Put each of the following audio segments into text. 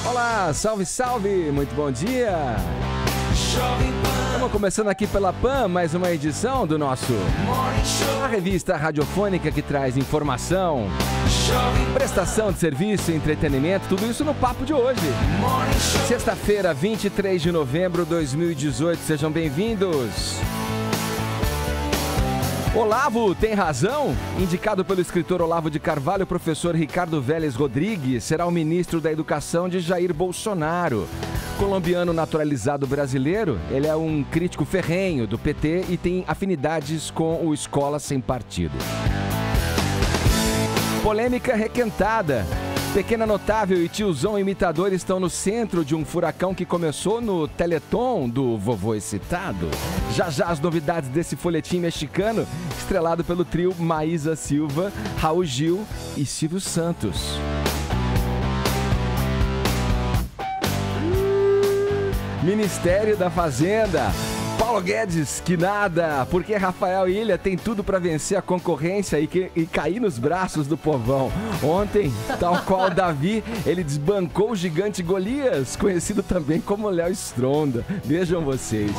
Olá, salve, salve, muito bom dia. Estamos começando aqui pela PAN, mais uma edição do nosso a revista radiofônica que traz informação, prestação de serviço, entretenimento, tudo isso no papo de hoje. Sexta-feira, 23 de novembro de 2018, sejam bem-vindos. Olavo tem razão? Indicado pelo escritor Olavo de Carvalho, o professor Ricardo Vélez Rodrigues será o ministro da Educação de Jair Bolsonaro. Colombiano naturalizado brasileiro, ele é um crítico ferrenho do PT e tem afinidades com o Escola Sem Partido. Polêmica requentada. Pequena Notável e tiozão imitador estão no centro de um furacão que começou no Teleton do Vovô Excitado. Já as novidades desse folhetim mexicano, estrelado pelo trio Maísa Silva, Raul Gil e Silvio Santos. Ministério da Fazenda. Paulo Guedes, que nada, porque Rafael Ilha tem tudo para vencer a concorrência e cair nos braços do povão. Ontem, tal qual Davi, ele desbancou o gigante Golias, conhecido também como Léo Stronda. Vejam vocês.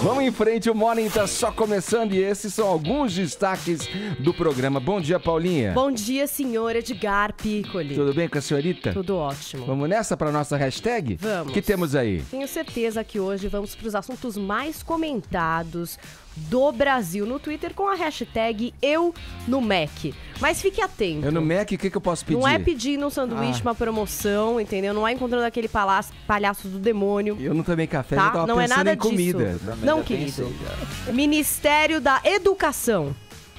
Vamos em frente, o Morning tá só começando e esses são alguns destaques do programa. Bom dia, Paulinha. Bom dia, senhor Edgar Piccoli. Tudo bem com a senhorita? Tudo ótimo. Vamos nessa para nossa hashtag? Vamos. O que temos aí? Tenho certeza que hoje vamos para os assuntos mais comentados do Brasil no Twitter com a hashtag #EuNoMac. Mas fique atento. Eu no Mac, o que eu posso pedir? Não é pedindo um sanduíche, uma promoção, entendeu? Não é encontrando aquele palhaço do demônio. Eu não tomei café, tá? eu tava Não pensando é nada em comida. disso. Não, querido. Ministério da Educação.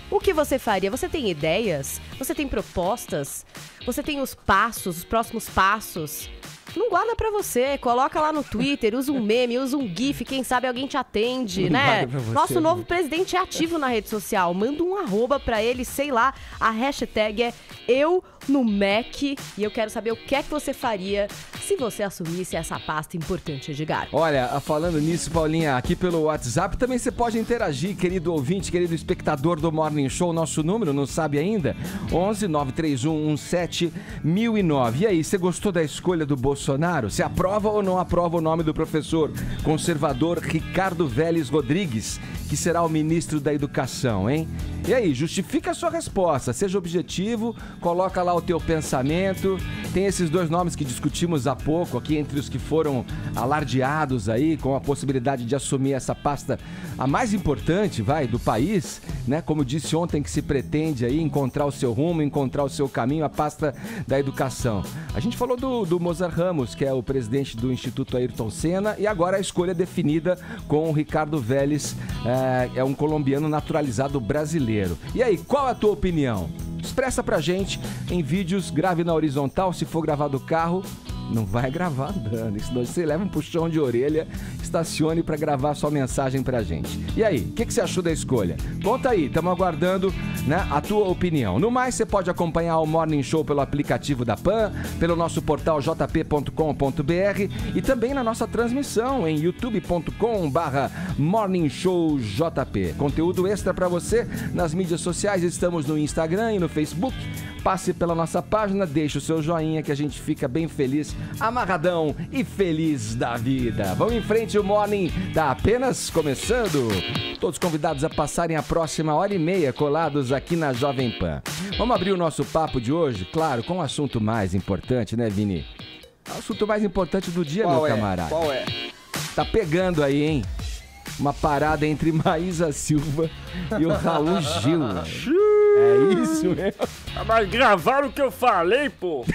O que você faria? Você tem ideias? Você tem propostas? Você tem os passos, os próximos passos? Não guarda pra você, coloca lá no Twitter, usa um meme, usa um gif, quem sabe alguém te atende, não né? você, Nosso novo presidente é ativo na rede social, manda um @, pra ele, sei lá, a hashtag é #EuNoMac e eu quero saber o que é que você faria se você assumisse essa pasta importante, Edgar. Olha, falando nisso, Paulinha, aqui pelo WhatsApp também você pode interagir, querido ouvinte, querido espectador do Morning Show, nosso número, não sabe ainda? 11 931 17 1009. E aí, você gostou da escolha do Bolsonaro? Você aprova ou não aprova o nome do professor conservador Ricardo Vélez Rodrigues, que será o ministro da Educação, hein? E aí, justifica a sua resposta, seja objetivo, coloca lá o teu pensamento. Tem esses dois nomes que discutimos há pouco aqui, entre os que foram alardeados aí, com a possibilidade de assumir essa pasta, a mais importante, do país, né? Como disse ontem, que se pretende aí encontrar o seu rumo, encontrar o seu caminho, a pasta da educação. A gente falou do Mozart Ramos, que é o presidente do Instituto Ayrton Senna, e agora a escolha definida com o Ricardo Vélez, é um colombiano naturalizado brasileiro. E aí, qual a tua opinião? Expressa pra gente em vídeos, grave na horizontal, se for gravar do carro, não vai gravar andando, senão você leva um puxão de orelha, estacione pra gravar sua mensagem pra gente. E aí, o que você achou da escolha? Conta aí, estamos aguardando, né, a tua opinião. No mais, você pode acompanhar o Morning Show pelo aplicativo da PAN, pelo nosso portal jp.com.br e também na nossa transmissão em youtube.com/morningshowjp. Conteúdo extra pra você nas mídias sociais, estamos no Instagram e no Facebook. Passe pela nossa página, deixe o seu joinha que a gente fica bem feliz, amarradão e feliz da vida. Vamos em frente, o Morning tá apenas começando. Todos convidados a passarem a próxima hora e meia colados aqui na Jovem Pan. Vamos abrir o nosso papo de hoje, claro, com o assunto mais importante, né, Vini? O assunto mais importante do dia, meu camarada. Qual é? Tá pegando aí, hein? Uma parada entre Maísa Silva e o Raul Gil. É isso mesmo. Mas gravaram o que eu falei, pô.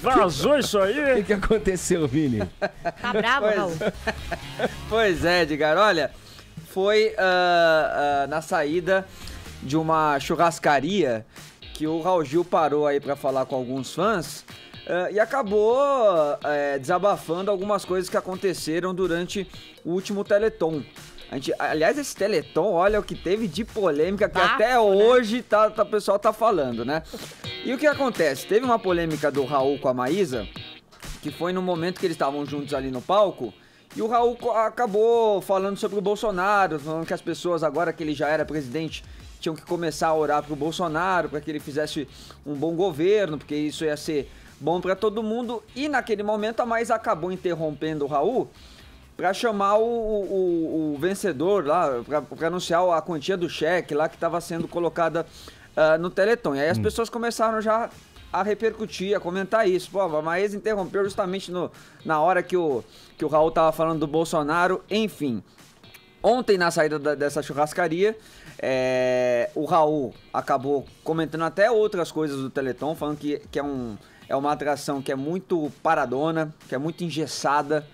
Vazou isso aí? O que aconteceu, Vini? Tá bravo, Raul? Pois é, Edgar, olha, foi na saída de uma churrascaria que o Raul Gil parou aí pra falar com alguns fãs e acabou desabafando algumas coisas que aconteceram durante o último Teleton. Aliás, esse Teleton, olha o que teve de polêmica que até hoje o pessoal tá falando, né? E o que acontece? Teve uma polêmica do Raul com a Maísa, que foi no momento que eles estavam juntos ali no palco, e o Raul acabou falando sobre o Bolsonaro, falando que as pessoas, agora que ele já era presidente, tinham que começar a orar pro Bolsonaro, para que ele fizesse um bom governo, porque isso ia ser bom pra todo mundo. E naquele momento a Maísa acabou interrompendo o Raul pra chamar o vencedor lá, pra anunciar a quantia do cheque lá que tava sendo colocada no Teleton. E aí as pessoas começaram já a repercutir, a comentar isso. Pô, a Maísa interrompeu justamente na hora que o Raul tava falando do Bolsonaro, enfim. Ontem, na saída dessa churrascaria, o Raul acabou comentando até outras coisas do Teleton, falando que é uma atração que é muito paradona, que é muito engessada,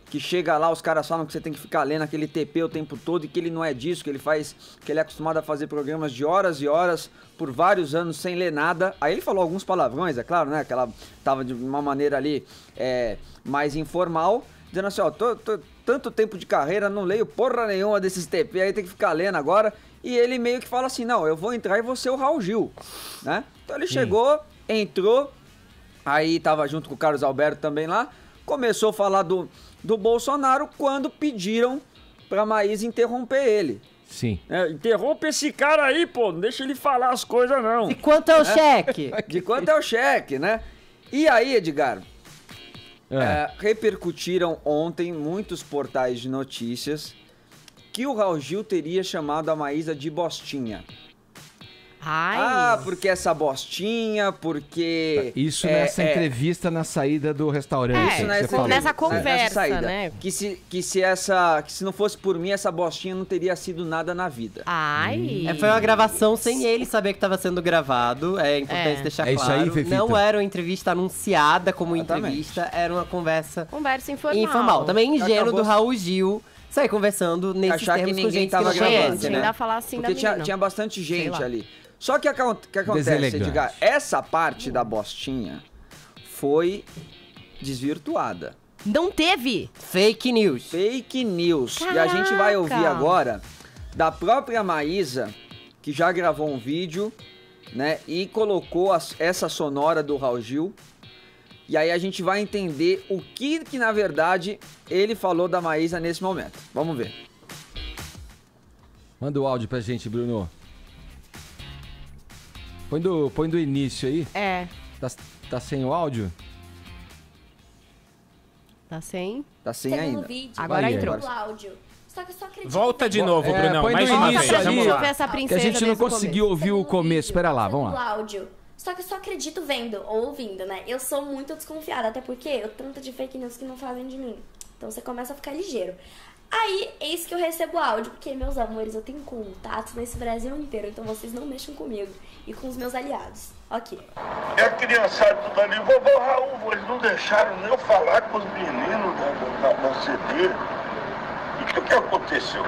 que chega lá, os caras falam que você tem que ficar lendo aquele TP o tempo todo e que ele não é disso, que ele é acostumado a fazer programas de horas e horas por vários anos sem ler nada. Aí ele falou alguns palavrões, é claro, né, que ela tava de uma maneira ali mais informal, dizendo assim, ó, tô tanto tempo de carreira, não leio porra nenhuma desses TP, aí tem que ficar lendo agora. E ele meio que fala assim, não, eu vou entrar e vou ser o Raul Gil, né? Então ele chegou, entrou, aí tava junto com o Carlos Alberto também lá, começou a falar do Bolsonaro quando pediram pra Maísa interromper ele. Sim. Interrompe esse cara aí, pô. Não deixa ele falar as coisas, não. E quanto é o cheque? De quanto é o cheque, né? E aí, Edgar, repercutiram ontem muitos portais de notícias que o Raul Gil teria chamado a Maísa de bostinha. Ai. Porque essa bostinha, porque... Isso nessa entrevista na saída do restaurante. Isso que você falou. nessa conversa, saída, né? Que se não fosse por mim, essa bostinha não teria sido nada na vida. Ai. Foi uma gravação sem ele saber que estava sendo gravado. É importante deixar É claro. isso aí, Fefita. Não era uma entrevista anunciada como Exatamente. entrevista, era uma conversa Conversa informal. Também ingênuo Acabou- do Raul Gil sair conversando nesses Achar que termos com ninguém gente tava que não gravando, conhece, Gente, né? ainda falar assim Porque da menina. tinha bastante gente lá. ali. Só que o que acontece, Deselegante. Edgar? Essa parte da bostinha foi desvirtuada. Não teve. Fake news. Fake news. E a gente vai ouvir Caraca. agora da própria Maísa, que já gravou um vídeo, né? E colocou essa sonora do Raul Gil. E aí a gente vai entender o que na verdade ele falou da Maísa nesse momento. Vamos ver. Manda o áudio pra gente, Bruno. Põe do início aí. Tá sem o áudio? Tá sem. Tá sem Segundo ainda. vídeo, Agora Vai, entrou. o áudio. Só que eu só acredito. Volta de novo, Brunão. põe Mais do uma início vez. ali. Vamos Deixa eu ver lá. essa Que princesa a gente não desde o conseguiu começo. ouvir o começo. Espera lá, vamos lá. Áudio. Só que eu só acredito vendo ou ouvindo, né? Eu sou muito desconfiada, até porque eu tanto de fake news que não fazem de mim. Então você começa a ficar ligeiro. Aí, eis que eu recebo áudio, porque, meus amores, eu tenho contatos nesse Brasil inteiro, então vocês não mexam comigo e com os meus aliados. Ok. É a criançada tudo ali, vovô Raul, eles não deixaram nem eu falar com os meninos da CD. E o que aconteceu?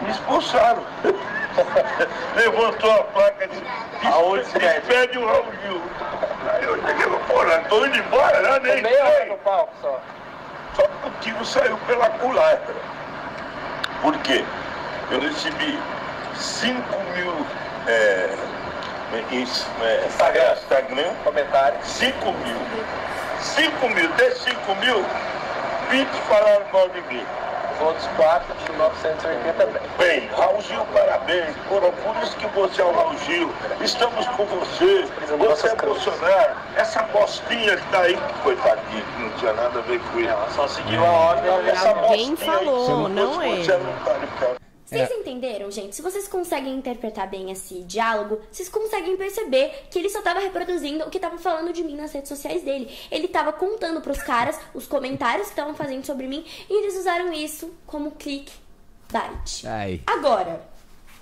Me expulsaram. Levantou a placa de despede o Raul Gil. Aí eu cheguei, porra, tô indo embora, já nem sei. No palco só. Só que o tiro saiu pela culatra. Por quê? Eu recebi 5 mil Instagram, comentários. 5 mil. 5 mil. Desses 5 mil, 20 falaram mal de mim. Os outros 4 de 980 bem. Raul Gil, parabéns. Por isso que você é o Raul Gil. Estamos com você. Você é Bolsonaro. Essa bostinha que tá aí, que coitadinha, que não tinha nada a ver com isso. Ela só seguiu a ordem. Alguém falou, não ele. Vocês entenderam, gente? Se vocês conseguem interpretar bem esse diálogo, vocês conseguem perceber que ele só tava reproduzindo o que estavam falando de mim nas redes sociais dele. Ele tava contando pros caras os comentários que estavam fazendo sobre mim e eles usaram isso como clickbait. Ai. Agora,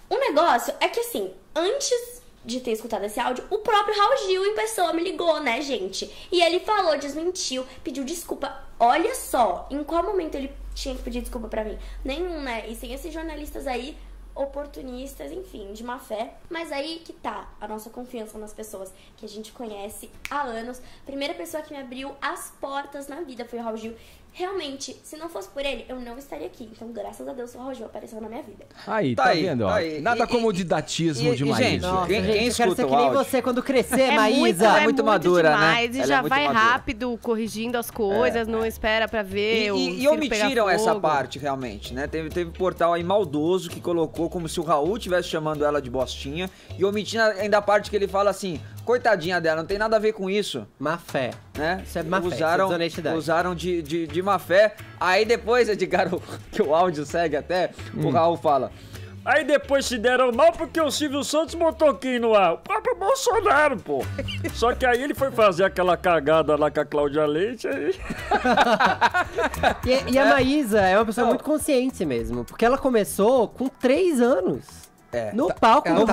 o negócio é que assim, antes de ter escutado esse áudio, o próprio Raul Gil em pessoa me ligou, né, gente? E ele falou, desmentiu, pediu desculpa. Olha só, em qual momento ele tinha que pedir desculpa pra mim? Nenhum, né? E sem esses jornalistas aí, oportunistas, enfim, de má fé. Mas aí que tá a nossa confiança nas pessoas que a gente conhece há anos. Primeira pessoa que me abriu as portas na vida foi o Raul Gil. Realmente, se não fosse por ele, eu não estaria aqui. Então, graças a Deus, o Raul Gil apareceu na minha vida. Aí, Tá tá aí, vendo? tá Ó. aí. Nada como o didatismo de gente, Maísa. Nossa, Quem gente, eu quero escuta ser o que nem áudio? você quando crescer, É Maísa. muito madura, né? demais, e Ela é já muito vai madura. rápido, corrigindo as coisas, não espera pra ver o E circo omitiram pegar essa fogo. parte, realmente, né? Teve portal aí maldoso que colocou como se o Raul estivesse chamando ela de bostinha e omitindo ainda a parte que ele fala assim, Coitadinha dela, não tem nada a ver com isso, Má fé. né? Isso é má fé, isso é Usaram, desonestidade. usaram de má fé. Aí depois, Edgar, que o áudio segue até, o Raul fala... Aí depois se deram mal porque o Silvio Santos botou quem no ar? O próprio Bolsonaro, pô. Só que aí ele foi fazer aquela cagada lá com a Cláudia Leite, aí... E a Maísa é uma pessoa muito consciente mesmo, porque ela começou com 3 anos. No palco do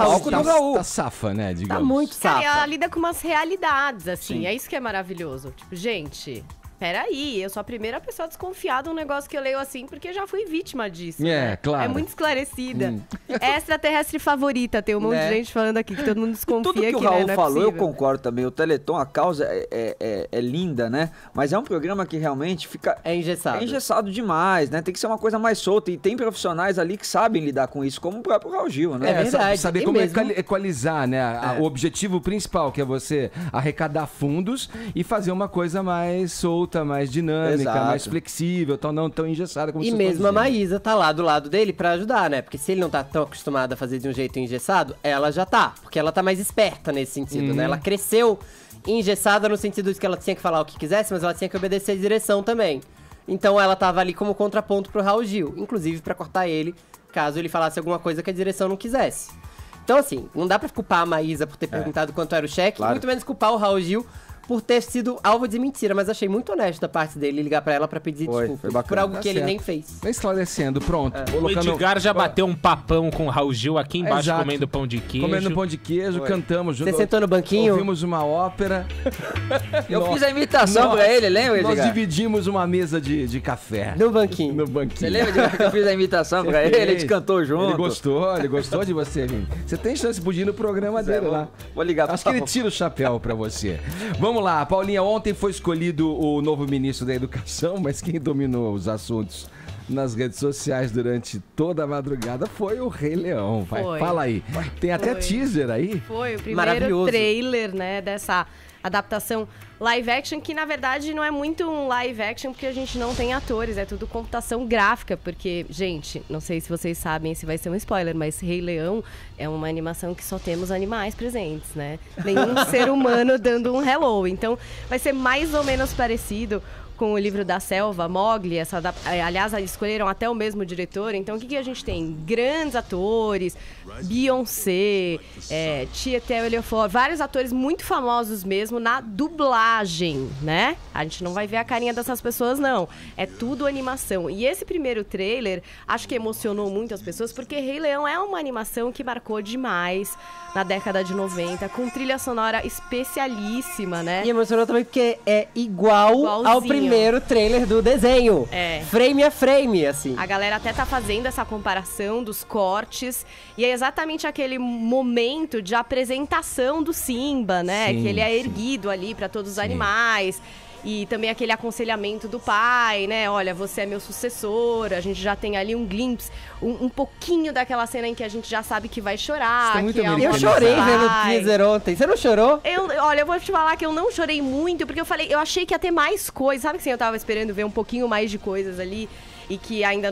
Raul. Tá safa, né, Tá digamos. muito Cara, safa. ela lida com umas realidades, assim. É isso que é maravilhoso. Tipo, gente, peraí, eu sou a primeira pessoa desconfiada de um negócio que eu leio assim, porque eu já fui vítima disso. né? Claro. É muito esclarecida. É extraterrestre favorita, tem um monte de gente falando aqui que todo mundo desconfia Tudo que o né, Raul não é falou, eu possível. concordo também. O Teleton, a causa é linda, né? Mas é um programa que realmente fica... É engessado. É engessado demais, né? Tem que ser uma coisa mais solta. E tem profissionais ali que sabem lidar com isso, como o próprio Raul Gil, né? É verdade. Saber E como mesmo- equalizar, né? O objetivo principal, que é você arrecadar fundos e fazer uma coisa mais solta, mais dinâmica, Exato. mais flexível, tal, não tão engessada como E vocês mesmo estão a dizendo. Maísa tá lá do lado dele pra ajudar, né? Porque se ele não tá tão acostumado a fazer de um jeito engessado, ela já tá. Porque ela tá mais esperta nesse sentido, né? Ela cresceu engessada no sentido de que ela tinha que falar o que quisesse, mas ela tinha que obedecer a direção também. Então ela tava ali como contraponto pro Raul Gil, inclusive pra cortar ele, caso ele falasse alguma coisa que a direção não quisesse. Então assim, não dá pra culpar a Maísa por ter perguntado quanto era o cheque, Claro. muito menos culpar o Raul Gil por ter sido alvo de mentira, mas achei muito honesto da parte dele ligar pra ela pra pedir Foi desculpa bacana. por algo Tá que ele certo. nem fez. Vai esclarecendo, pronto. O Colocando- Edgar já bateu um papão com o Raul Gil aqui embaixo, Exato. comendo pão de queijo. Comendo pão de queijo, cantamos junto. Você sentou no banquinho? Ouvimos uma ópera. Eu fiz a imitação pra ele, lembra, Nós Edgar? dividimos uma mesa de café. No banquinho. No banquinho. Você lembra, Edgar, que eu fiz a imitação pra ele? A gente cantou junto. Ele gostou de você, Vini. Você tem chance de ir no programa dele lá. Vou ligar pra Acho que ele tira o chapéu pra você. Vamos lá, Paulinha, ontem foi escolhido o novo ministro da Educação, mas quem dominou os assuntos nas redes sociais durante toda a madrugada foi o Rei Leão. Vai, Foi. fala aí. Tem até Foi. teaser aí. Foi o primeiro Maravilhoso. trailer, né, dessa adaptação live action, que na verdade não é muito um live action, porque a gente não tem atores, é tudo computação gráfica, porque, gente, não sei se vocês sabem se vai ser um spoiler, mas Rei Leão é uma animação que só temos animais presentes, né? Nenhum ser humano dando um hello. Então, vai ser mais ou menos parecido com o livro da selva, Mowgli, aliás, escolheram até o mesmo diretor. Então, o que a gente tem? Grandes atores, Beyoncé, Chiwetel Ejiofor, vários atores muito famosos mesmo na dublagem, né? A gente não vai ver a carinha dessas pessoas, não. É tudo animação. E esse primeiro trailer, acho que emocionou muito as pessoas, porque Rei Leão é uma animação que marcou demais na década de 90, com trilha sonora especialíssima, né? E emocionou também porque é igual ao Igualzinho. primeiro trailer do desenho. É. Frame a frame, assim. A galera até tá fazendo essa comparação dos cortes. E é exatamente aquele momento de apresentação do Simba, né? Sim, que ele é sim. erguido ali pra todos os animais. E também aquele aconselhamento do pai, né? Olha, você é meu sucessor. A gente já tem ali um glimpse, um pouquinho daquela cena em que a gente já sabe que vai chorar. Isso tá muito que é uma Eu americanizado. chorei vendo o pai. teaser ontem. Você não chorou? Olha, eu vou te falar que eu não chorei muito, porque eu achei que ia ter mais coisas. Sabe que assim, eu tava esperando ver um pouquinho mais de coisas ali. E que ainda,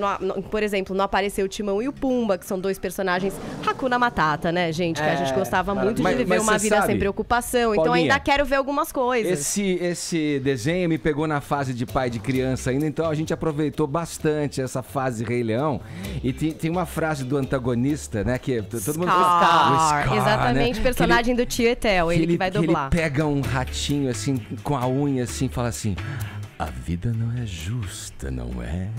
por exemplo, não apareceu o Timão e o Pumba, que são dois personagens Hakuna Matata, né, gente? Que a gente gostava muito de Mas viver uma você vida sabe, sem preocupação. Então Paulinha, ainda quero ver algumas coisas. Esse desenho me pegou na fase de pai de criança ainda, então a gente aproveitou bastante essa fase Rei Leão. E tem uma frase do antagonista, né? Que todo mundo Scar, o Scar, exatamente, né? personagem do Chiwetel, ele que vai dublar. Que ele pega um ratinho assim, com a unha assim, e fala assim: a vida não é justa, não é?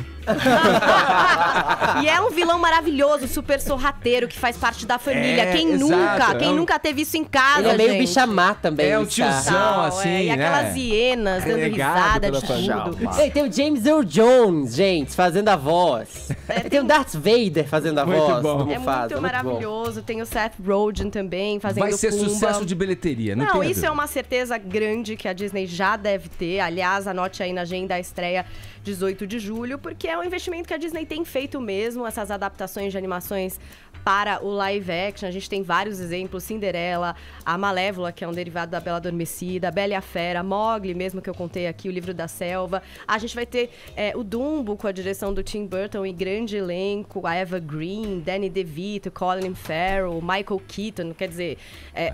E é um vilão maravilhoso, super sorrateiro, que faz parte da família. É, Quem exato, nunca teve isso em casa, Ele é meio gente? bichamar também. É um o Scar. tiozão. Tal, assim, E né? aquelas hienas dando Renegado risada pela de família. tudo. Ei, tem o James Earl Jones, gente, fazendo a voz. Tem o Darth Vader fazendo a Muito voz bom. do É Mufasa. muito bom. maravilhoso. Tem o Seth Rogen também fazendo Vai ser Pumba. sucesso de bilheteria, não, Não, tem isso é dúvida. uma certeza grande que a Disney já deve ter. Aliás, anote aí aí na agenda a estreia 18 de julho, porque é um investimento que a Disney tem feito mesmo, essas adaptações de animações para o live action. A gente tem vários exemplos, Cinderela, a Malévola, que é um derivado da Bela Adormecida, a Bela e a Fera, Mowgli mesmo, que eu contei aqui, o Livro da Selva. A gente vai ter o Dumbo, com a direção do Tim Burton e grande elenco, a Eva Green, Danny DeVito, Colin Farrell, Michael Keaton, quer dizer,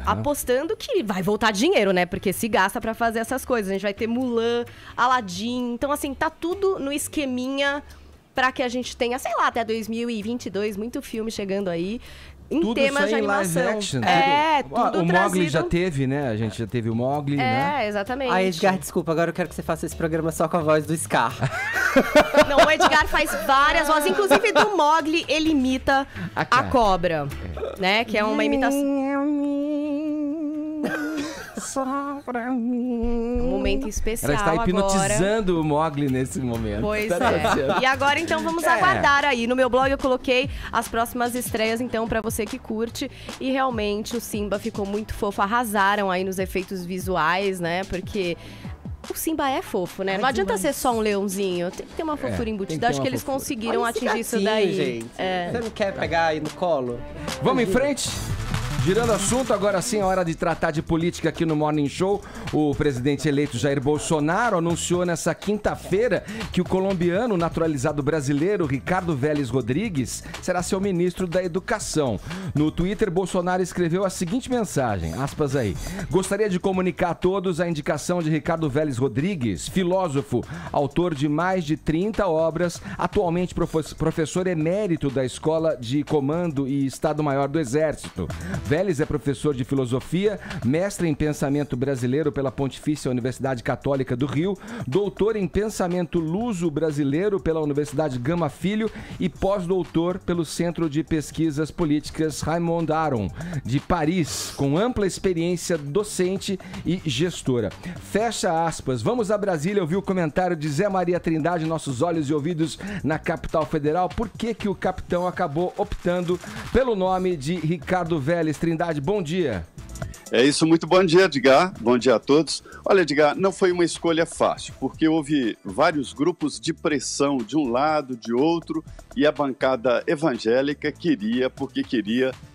apostando que vai voltar dinheiro, né? Porque se gasta pra fazer essas coisas. A gente vai ter Mulan, Aladdin, então assim, tá tudo no esqueminha pra que a gente tenha, sei lá, até 2022, muito filme chegando aí. Em tudo temas de animação. Live action. Tudo o trazido. Mowgli já teve, né? A gente já teve o Mowgli, né? Exatamente. Ah, Edgar, desculpa, agora eu quero que você faça esse programa só com a voz do Scar. Não, o Edgar faz várias vozes, inclusive do Mowgli, ele imita a cobra, né? Que é uma imitação. Um momento especial. Ela está hipnotizando agora. o Mowgli nesse momento. Pois Tá é. E agora, então, vamos aguardar aí. No meu blog eu coloquei as próximas estreias, então, pra você que curte. E realmente o Simba ficou muito fofo. Arrasaram aí nos efeitos visuais, né? Porque o Simba é fofo, né? Não adianta ser só um leãozinho. Tem que ter uma fofura embutida. Acho que eles conseguiram atingir isso daí. Gente. Você não quer pegar aí no colo? Vamos em frente? Girando assunto, agora sim é hora de tratar de política aqui no Morning Show. O presidente eleito Jair Bolsonaro anunciou nessa quinta-feira que o colombiano naturalizado brasileiro Ricardo Vélez Rodrigues será seu ministro da Educação. No Twitter, Bolsonaro escreveu a seguinte mensagem, aspas aí: gostaria de comunicar a todos a indicação de Ricardo Vélez Rodrigues, filósofo, autor de mais de 30 obras, atualmente professor emérito da Escola de Comando e Estado-Maior do Exército. Vélez é professor de filosofia, mestre em pensamento brasileiro pela Pontifícia Universidade Católica do Rio, doutor em pensamento luso-brasileiro pela Universidade Gama Filho e pós-doutor pelo Centro de Pesquisas Políticas Raymond Aron, de Paris, com ampla experiência docente e gestora. Fecha aspas. Vamos a Brasília ouvir o comentário de Zé Maria Trindade, nossos olhos e ouvidos na capital federal. Por que que o capitão acabou optando pelo nome de Ricardo Vélez? Trindade, bom dia. É isso, muito bom dia, Edgar. Bom dia a todos. Olha, Edgar, não foi uma escolha fácil, porque houve vários grupos de pressão de um lado, de outro, e a bancada evangélica queria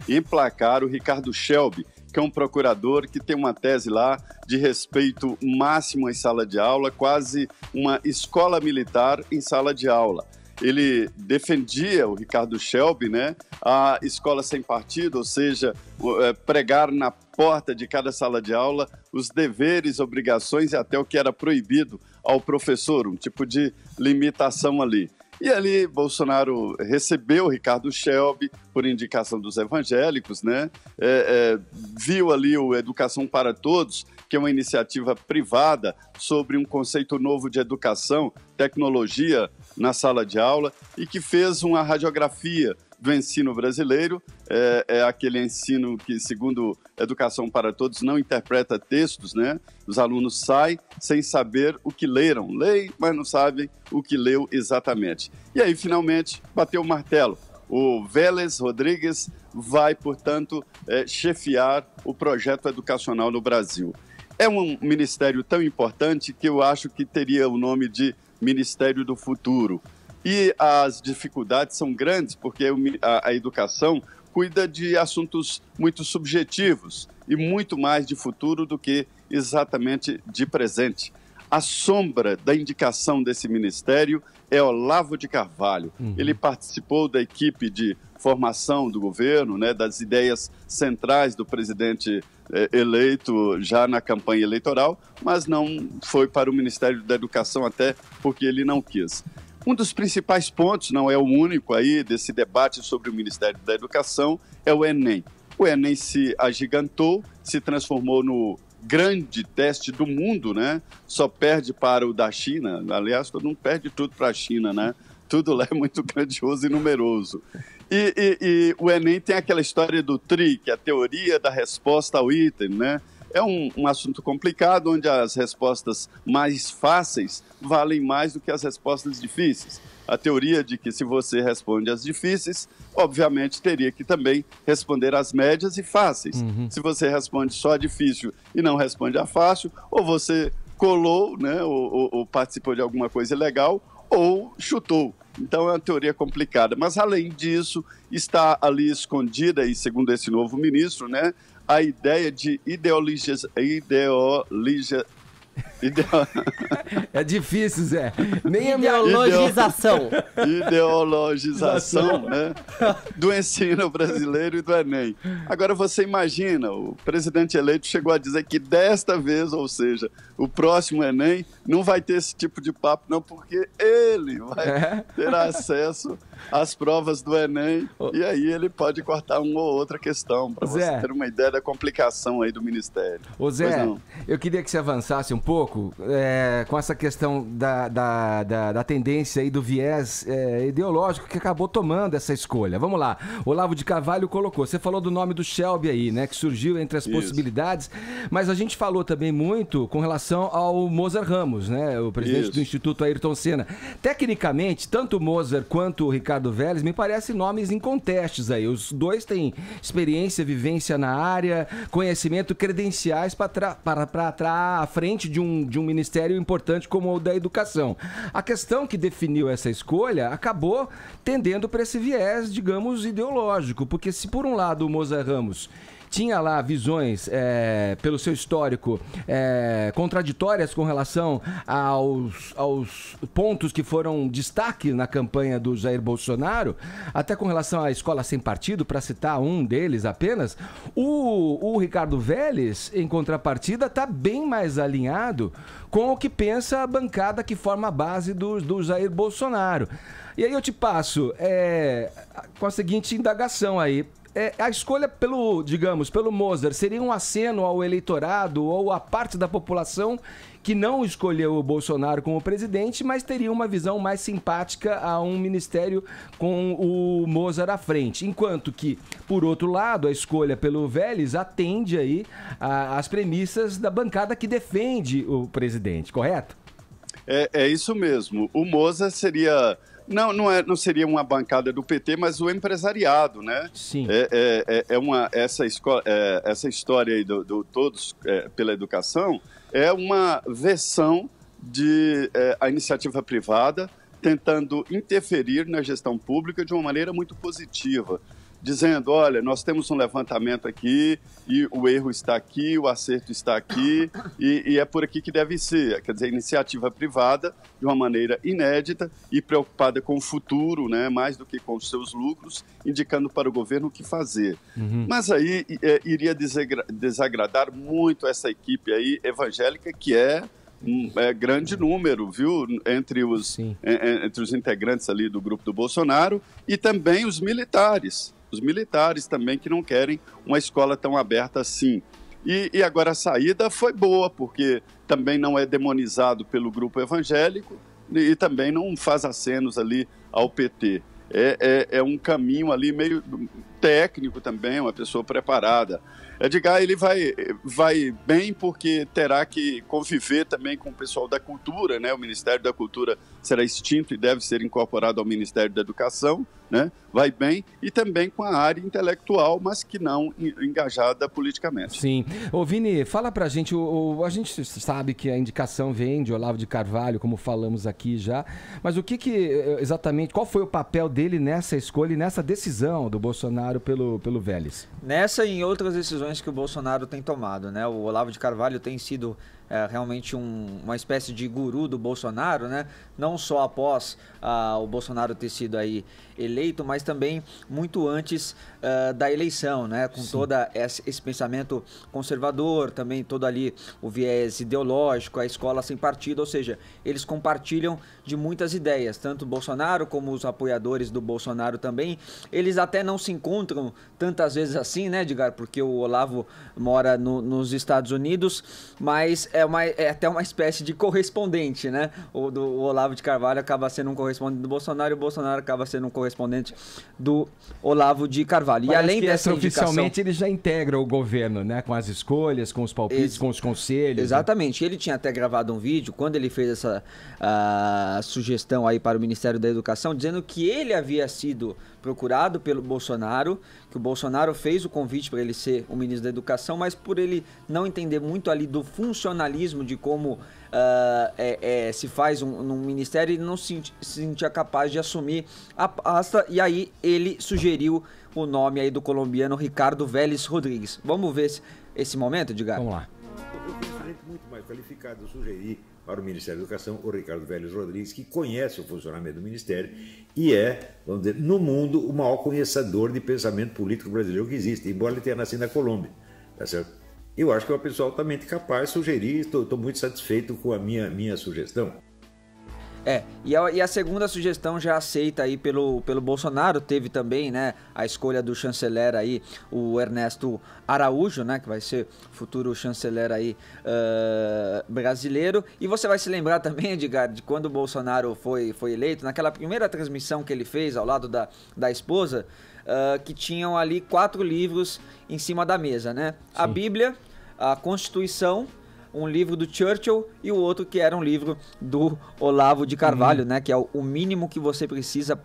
emplacar o Ricardo Shelby, que é um procurador que tem uma tese lá de respeito máximo em sala de aula, quase uma escola militar em sala de aula. Ele defendia, o Ricardo Shelby, né, a escola sem partido, ou seja, pregar na porta de cada sala de aula os deveres, obrigações e até o que era proibido ao professor, um tipo de limitação ali. E ali Bolsonaro recebeu o Ricardo Shelby por indicação dos evangélicos, né? Viu ali o Educação para Todos, que é uma iniciativa privada sobre um conceito novo de educação, tecnologia na sala de aula, e que fez uma radiografia do ensino brasileiro, aquele ensino que, segundo Educação para Todos, não interpreta textos, né? Os alunos saem sem saber o que leram. Leem, mas não sabem o que leu exatamente. E aí, finalmente, bateu o martelo. O Vélez Rodrigues vai, portanto, chefiar o projeto educacional no Brasil. É um ministério tão importante que eu acho que teria o nome de Ministério do Futuro. E as dificuldades são grandes, porque a educação cuida de assuntos muito subjetivos e muito mais de futuro do que exatamente de presente. A sombra da indicação desse ministério é Olavo de Carvalho. Ele participou da equipe de formação do governo, né, das ideias centrais do presidente eleito já na campanha eleitoral, mas não foi para o Ministério da Educação, até porque ele não quis. Um dos principais pontos, não é o único aí, desse debate sobre o Ministério da Educação, é o Enem. O Enem se agigantou, se transformou no grande teste do mundo, né? Só perde para o da China. Aliás, todo mundo perde tudo para a China, né? Tudo lá é muito grandioso e numeroso. E o Enem tem aquela história do TRI, que é a teoria da resposta ao item, né? É um assunto complicado, onde as respostas mais fáceis valem mais do que as respostas difíceis. A teoria de que se você responde as difíceis, obviamente teria que também responder as médias e fáceis. Se você responde só a difícil e não responde a fácil, ou você colou, né, ou participou de alguma coisa ilegal, ou chutou. Então é uma teoria complicada. Mas, além disso, está ali escondida, e segundo esse novo ministro, né, a ideia de É difícil, Zé. Nem Ideologização. Ideologização, né, do ensino brasileiro e do Enem. Agora você imagina, o presidente eleito chegou a dizer que desta vez, ou seja, o próximo Enem, não vai ter esse tipo de papo, não, porque ele vai ter acesso às provas do Enem e aí ele pode cortar uma ou outra questão, para você ter uma ideia da complicação aí do Ministério. Ô Zé, eu queria que você avançasse um pouco com essa questão da tendência aí do viés ideológico que acabou tomando essa escolha. Vamos lá, Olavo de Carvalho colocou, você falou do nome do Shelby aí, né, que surgiu entre as possibilidades, mas a gente falou também muito com relação ao Mozar Ramos, né, o presidente do Instituto Ayrton Senna. Tecnicamente, tanto o Mozar quanto o Ricardo Vélez me parecem nomes incontestes aí. Os dois têm experiência, vivência na área, conhecimento, credenciais para estar à frente de um ministério importante como o da educação. A questão que definiu essa escolha acabou tendendo para esse viés, digamos, ideológico, porque se por um lado o Mozar Ramos tinha lá visões, pelo seu histórico, contraditórias com relação aos pontos que foram destaque na campanha do Jair Bolsonaro, até com relação à escola sem partido, para citar um deles apenas, o Ricardo Vélez, em contrapartida, está bem mais alinhado com o que pensa a bancada que forma a base do Jair Bolsonaro. E aí eu te passo com a seguinte indagação aí. A escolha pelo Mozar seria um aceno ao eleitorado ou à parte da população que não escolheu o Bolsonaro como presidente, mas teria uma visão mais simpática a um ministério com o Mozar à frente. Enquanto que, por outro lado, a escolha pelo Vélez atende aí às premissas da bancada que defende o presidente, correto? É isso mesmo. O Mozar seria... Não seria uma bancada do PT, mas o empresariado, né? Sim. Essa história aí do Todos pela Educação é uma versão de a iniciativa privada tentando interferir na gestão pública de uma maneira muito positiva, dizendo, olha, nós temos um levantamento aqui e o erro está aqui, o acerto está aqui e é por aqui que deve ser. Quer dizer, iniciativa privada de uma maneira inédita e preocupada com o futuro, né, mais do que com os seus lucros, indicando para o governo o que fazer. Mas aí iria desagradar muito essa equipe aí evangélica, que é grande número, viu, entre os integrantes ali do grupo do Bolsonaro e também os militares. Os militares também que não querem uma escola tão aberta assim. E agora a saída foi boa, porque também não é demonizado pelo grupo evangélico e também não faz acenos ali ao PT. É um caminho ali meio técnico também, uma pessoa preparada. Edgar, ele vai bem porque terá que conviver também com o pessoal da cultura, né? O Ministério da Cultura será extinto e deve ser incorporado ao Ministério da Educação, né? Vai bem, e também com a área intelectual, mas que não engajada politicamente. Sim. Ô Vini, fala pra gente, a gente sabe que a indicação vem de Olavo de Carvalho, como falamos aqui já, mas o que exatamente, qual foi o papel dele nessa escolha e nessa decisão do Bolsonaro pelo Vélez? Nessa e em outras decisões que o Bolsonaro tem tomado, né? O Olavo de Carvalho tem sido realmente uma espécie de guru do Bolsonaro, né? Não só após o Bolsonaro ter sido aí eleito, mas também muito antes da eleição, né? Com todo esse pensamento conservador, também todo ali o viés ideológico, a escola sem partido, ou seja, eles compartilham de muitas ideias, tanto o Bolsonaro como os apoiadores do Bolsonaro também. Eles até não se encontram tantas vezes assim, né, Edgar? Porque o Olavo mora nos Estados Unidos, mas é até uma espécie de correspondente, né? O Olavo de Carvalho acaba sendo um correspondente do Bolsonaro e o Bolsonaro acaba sendo um correspondente do Olavo de Carvalho. Parece e além dessa oficialmente ele já integra o governo, né? Com as escolhas, com os palpites, com os conselhos. Exatamente. Né? Ele tinha até gravado um vídeo quando ele fez essa sugestão aí para o Ministério da Educação, dizendo que ele havia sido procurado pelo Bolsonaro, que o Bolsonaro fez o convite para ele ser o ministro da Educação, mas por ele não entender muito ali do funcionamento profissionalismo de como se faz num ministério, ele não se sentia capaz de assumir a pasta, e aí ele sugeriu o nome aí do colombiano Ricardo Vélez Rodrigues. Vamos ver esse momento, Edgar? Vamos lá. Eu penso gente muito mais qualificado. Eu sugeri para o Ministério da Educação o Ricardo Vélez Rodrigues, que conhece o funcionamento do Ministério e é, vamos dizer, no mundo, o maior conhecedor de pensamento político brasileiro que existe, embora ele tenha nascido na Colômbia, tá certo? Eu acho que é uma pessoa altamente capaz, sugeri, estou muito satisfeito com a minha sugestão. E a segunda sugestão já aceita aí pelo Bolsonaro, teve também, né, a escolha do chanceler aí, o Ernesto Araújo, né, que vai ser futuro chanceler aí brasileiro. E você vai se lembrar também, Edgar, de quando o Bolsonaro foi eleito, naquela primeira transmissão que ele fez ao lado da esposa, que tinham ali 4 livros em cima da mesa, né? Sim. A Bíblia, a Constituição, um livro do Churchill e o outro que era um livro do Olavo de Carvalho, né? Que é o mínimo que você precisa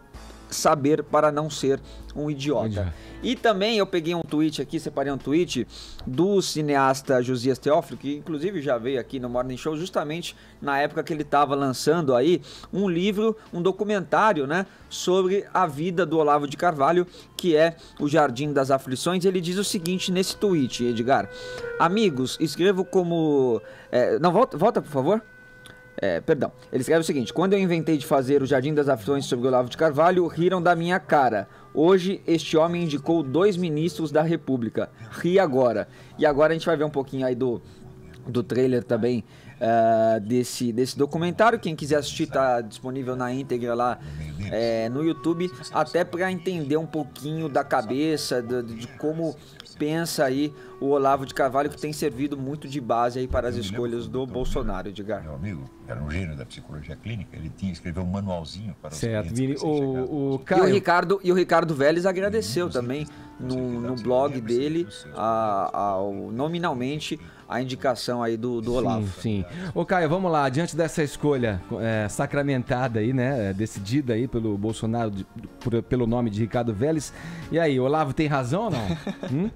saber para não ser um idiota. E também eu peguei um tweet aqui, separei um tweet do cineasta Josias Teófilo, que inclusive já veio aqui no Morning Show, justamente na época que ele estava lançando aí um livro, um documentário, né, sobre a vida do Olavo de Carvalho, que é O Jardim das Aflições. Ele diz o seguinte nesse tweet, Edgar: amigos, escrevo como... não, volta por favor. Perdão, ele escreve o seguinte: quando eu inventei de fazer o Jardim das Aflições sobre o Olavo de Carvalho, riram da minha cara. Hoje, este homem indicou 2 ministros da República. Ri agora. E agora a gente vai ver um pouquinho aí do trailer também desse documentário. Quem quiser assistir, tá disponível na íntegra lá no YouTube, até para entender um pouquinho da cabeça, de como pensa aí o Olavo de Carvalho, que tem servido muito de base aí para as escolhas do Bolsonaro, Edgar. Meu amigo era um gênio da psicologia clínica, ele escreveu um manualzinho para os certo, Vini, o Ricardo Vélez agradeceu também no blog dele nominalmente a indicação aí do Olavo. Sim. Ô Caio, vamos lá, diante dessa escolha sacramentada aí, né, decidida aí pelo Bolsonaro pelo nome de Ricardo Vélez, e aí, Olavo tem razão ou não?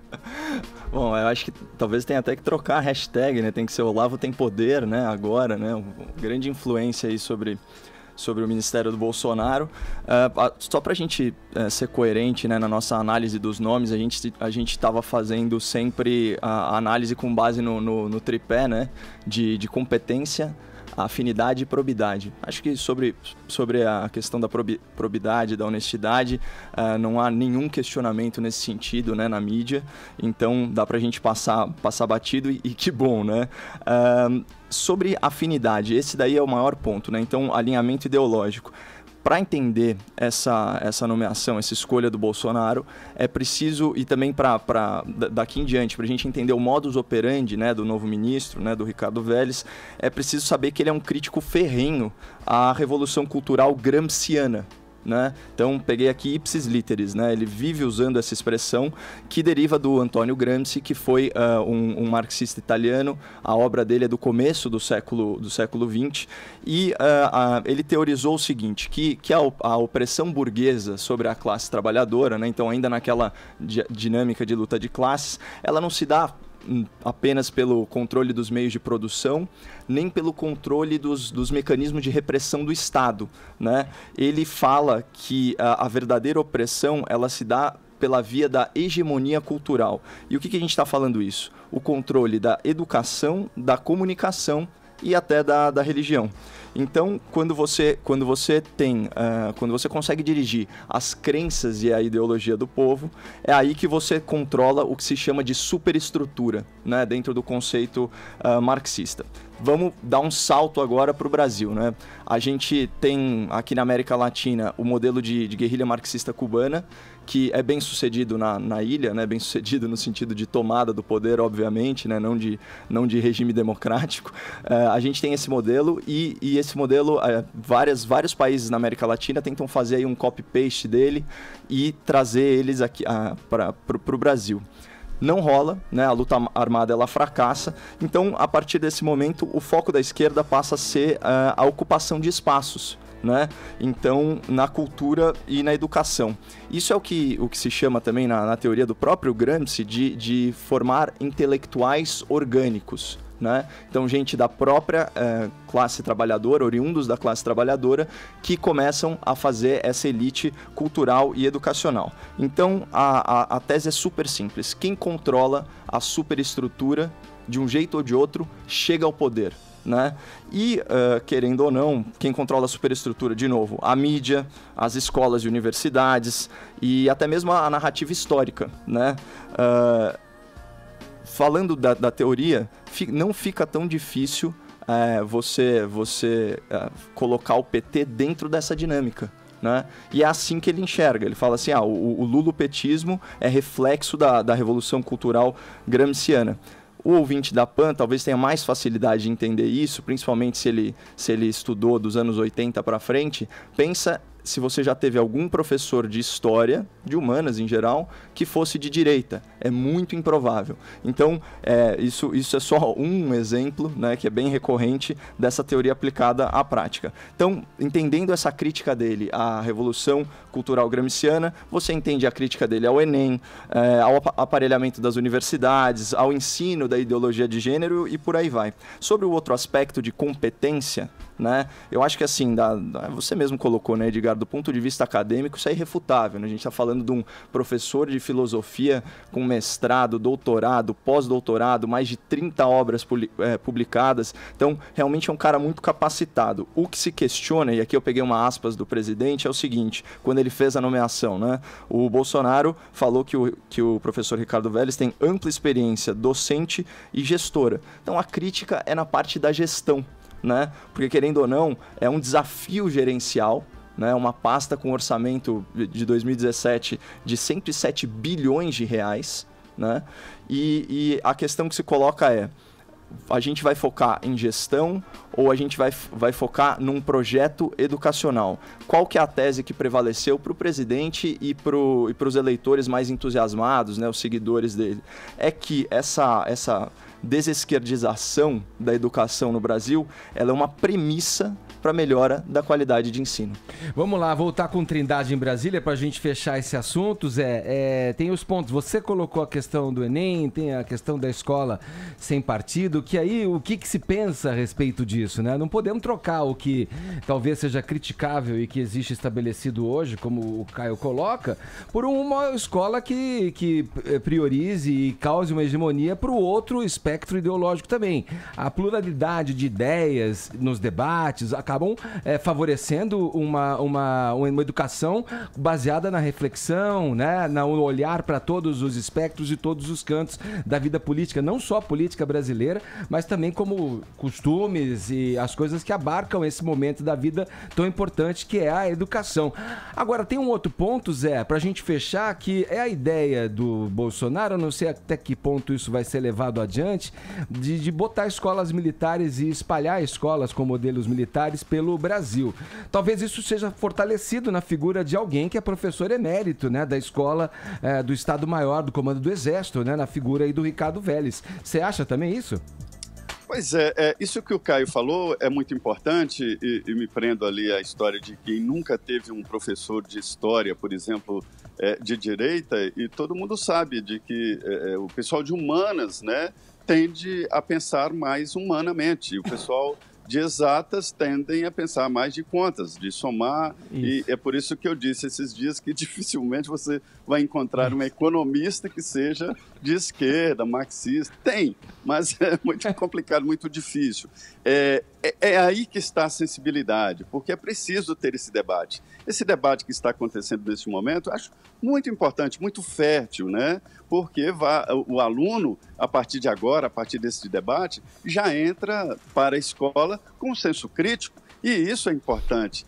Bom, eu acho que talvez tenha até que trocar a hashtag, né, tem que ser Olavo tem poder, né, agora, né, grande influência aí sobre o Ministério do Bolsonaro. Só para a gente ser coerente, né, na nossa análise dos nomes, a gente estava fazendo sempre a análise com base no tripé, né, de competência, afinidade e probidade. Acho que sobre a questão da probidade, da honestidade, não há nenhum questionamento nesse sentido, né, na mídia, então dá pra gente passar batido e que bom, né? Sobre afinidade, esse daí é o maior ponto, né? Então, alinhamento ideológico. Para entender essa nomeação, essa escolha do Bolsonaro, é preciso, e também daqui em diante, para a gente entender o modus operandi, né, do novo ministro, né, do Ricardo Vélez, é preciso saber que ele é um crítico ferrenho à Revolução Cultural gramsciana. Né? Então peguei aqui ipsis literis, né? Ele vive usando essa expressão que deriva do Antônio Gramsci, que foi um marxista italiano. A obra dele é do começo do século XX e ele teorizou o seguinte, que a opressão burguesa sobre a classe trabalhadora, né? Então ainda naquela dinâmica de luta de classes, ela não se dá apenas pelo controle dos meios de produção, nem pelo controle dos mecanismos de repressão do Estado, né? Ele fala que a verdadeira opressão, ela se dá pela via da hegemonia cultural. E o que a gente está falando isso? O controle da educação, da comunicação e até da religião. Então, quando você consegue dirigir as crenças e a ideologia do povo, é aí que você controla o que se chama de superestrutura, né, dentro do conceito marxista. Vamos dar um salto agora para o Brasil, né? A gente tem aqui na América Latina o modelo de guerrilha marxista cubana, que é bem sucedido na ilha, né? Bem sucedido no sentido de tomada do poder, obviamente, né? Não de regime democrático. A gente tem esse modelo e esse modelo, vários países na América Latina tentam fazer aí um copy-paste dele e trazer eles aqui para o Brasil. Não rola, né? A luta armada ela fracassa, então a partir desse momento o foco da esquerda passa a ser a ocupação de espaços, né? Então na cultura e na educação. Isso é o que se chama também na teoria do próprio Gramsci de formar intelectuais orgânicos, né? Então, gente da própria classe trabalhadora, oriundos da classe trabalhadora, que começam a fazer essa elite cultural e educacional. Então, a tese é super simples. Quem controla a superestrutura, de um jeito ou de outro, chega ao poder, né? E, querendo ou não, quem controla a superestrutura, de novo, a mídia, as escolas e universidades e até mesmo a narrativa histórica, né? Falando da teoria, não fica tão difícil você colocar o PT dentro dessa dinâmica, né? E é assim que ele enxerga. Ele fala assim, o lulopetismo é reflexo da Revolução Cultural gramsciana. O ouvinte da PAN talvez tenha mais facilidade de entender isso, principalmente se ele estudou dos anos 80 para frente. Pensa se você já teve algum professor de história, de humanas em geral, que fosse de direita. É muito improvável. Então, isso é só um exemplo, né, que é bem recorrente dessa teoria aplicada à prática. Então, entendendo essa crítica dele à Revolução Cultural Gramsciana, você entende a crítica dele ao Enem, ao aparelhamento das universidades, ao ensino da ideologia de gênero e por aí vai. Sobre o outro aspecto de competência, né, eu acho que assim, você mesmo colocou, né, Edgar, do ponto de vista acadêmico, isso é irrefutável, né? A gente está falando de um professor de filosofia com mestrado, doutorado, pós-doutorado, mais de 30 obras publicadas. Então, realmente é um cara muito capacitado. O que se questiona, e aqui eu peguei uma aspas do presidente, é o seguinte, quando ele fez a nomeação, né? O Bolsonaro falou que o professor Ricardo Vélez tem ampla experiência docente e gestora. Então, a crítica é na parte da gestão, né? Porque, querendo ou não, é um desafio gerencial, né, uma pasta com orçamento de 2017 de 107 bilhões de reais, né? E a questão que se coloca é, a gente vai focar em gestão ou a gente vai focar num projeto educacional? Qual que é a tese que prevaleceu para o presidente e para os eleitores mais entusiasmados, né, os seguidores dele? É que essa desesquerdização da educação no Brasil, ela é uma premissa para a melhora da qualidade de ensino. Vamos lá, voltar com Trindade em Brasília para a gente fechar esse assunto. Zé, tem os pontos. Você colocou a questão do Enem, tem a questão da escola sem partido, que aí o que se pensa a respeito disso, né? Não podemos trocar o que talvez seja criticável e que existe estabelecido hoje, como o Caio coloca, por uma escola que priorize e cause uma hegemonia para o outro espectro ideológico também. A pluralidade de ideias nos debates acabam favorecendo uma educação baseada na reflexão, né, no olhar para todos os espectros e todos os cantos da vida política, não só a política brasileira, mas também como costumes e as coisas que abarcam esse momento da vida tão importante que é a educação. Agora, tem um outro ponto, Zé, para a gente fechar, que é a ideia do Bolsonaro, eu não sei até que ponto isso vai ser levado adiante, de botar escolas militares e espalhar escolas com modelos militares pelo Brasil. Talvez isso seja fortalecido na figura de alguém que é professor emérito, né, da escola do Estado-Maior, do Comando do Exército, né, na figura aí do Ricardo Vélez. Você acha também isso? Pois isso que o Caio falou é muito importante e me prendo ali a história de quem nunca teve um professor de história, por exemplo, de direita, e todo mundo sabe de que o pessoal de humanas, né, tende a pensar mais humanamente, e o pessoal de exatas tendem a pensar mais de contas, de somar, e é por isso que eu disse esses dias que dificilmente você vai encontrar um economista que seja de esquerda, marxista. Tem, mas é muito complicado, muito difícil. É aí que está a sensibilidade, porque é preciso ter esse debate. Esse debate que está acontecendo neste momento, eu acho muito importante, muito fértil, né? Porque o aluno, a partir de agora, a partir desse debate, já entra para a escola com um senso crítico, e isso é importante.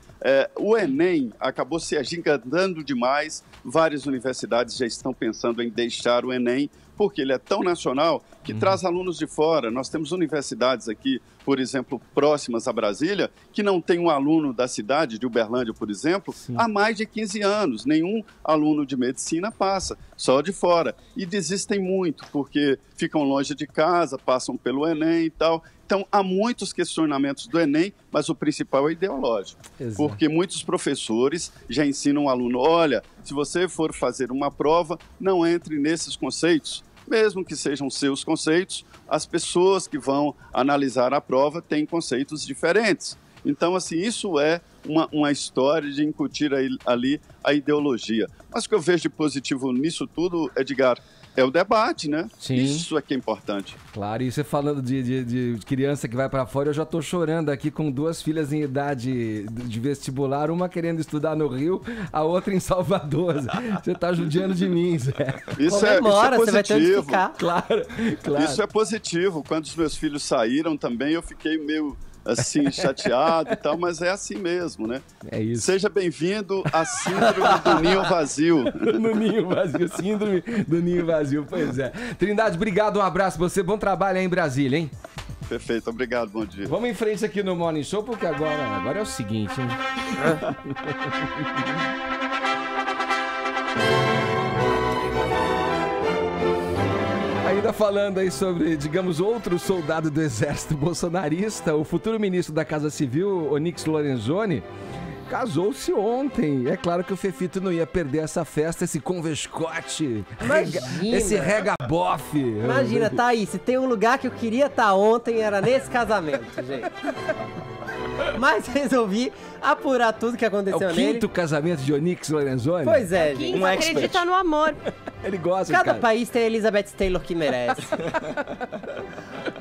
O Enem acabou se agigantando demais, várias universidades já estão pensando em deixar o Enem, porque ele é tão nacional que traz alunos de fora. Nós temos universidades aqui, por exemplo, próximas a Brasília, que não tem um aluno da cidade, de Uberlândia, por exemplo, há mais de 15 anos. Nenhum aluno de medicina passa, só de fora. E desistem muito, porque ficam longe de casa, passam pelo Enem e tal. Então, há muitos questionamentos do Enem, mas o principal é ideológico. Exato. Porque muitos professores já ensinam o aluno, olha, se você for fazer uma prova, não entre nesses conceitos, mesmo que sejam seus conceitos, as pessoas que vão analisar a prova têm conceitos diferentes. Então, assim, isso é uma história de incutir ali a ideologia. Mas o que eu vejo de positivo nisso tudo, Edgar, é o debate, né? Sim. Isso é que é importante. Claro, e você falando de criança que vai pra fora, eu já tô chorando aqui com 2 filhas em idade de vestibular, uma querendo estudar no Rio, a outra em Salvador. Você tá judiando de mim, Zé. Isso é você vai ter onde positivo. ficar. Claro. Isso é positivo. Quando os meus filhos saíram também, eu fiquei meio assim, chateado e tal, mas é assim mesmo, né? É isso. Seja bem-vindo à síndrome do ninho vazio. No ninho vazio, síndrome do ninho vazio, pois é. Trindade, obrigado, um abraço pra você, bom trabalho aí em Brasília, hein? Perfeito, obrigado, bom dia. Vamos em frente aqui no Morning Show, porque agora é o seguinte, hein? Ainda falando aí sobre, digamos, outro soldado do exército bolsonarista, o futuro ministro da Casa Civil, Onyx Lorenzoni, casou-se ontem. É claro que o Fefito não ia perder essa festa, esse convescote, esse regabofe. Imagina, tá aí, se tem um lugar que eu queria estar ontem, era nesse casamento, gente. Mas resolvi apurar tudo que aconteceu nele. É o 5º casamento de Onyx Lorenzoni? Pois é, gente. Quem acredita no amor. Ele gosta, Cada cara. país tem a Elizabeth Taylor que merece.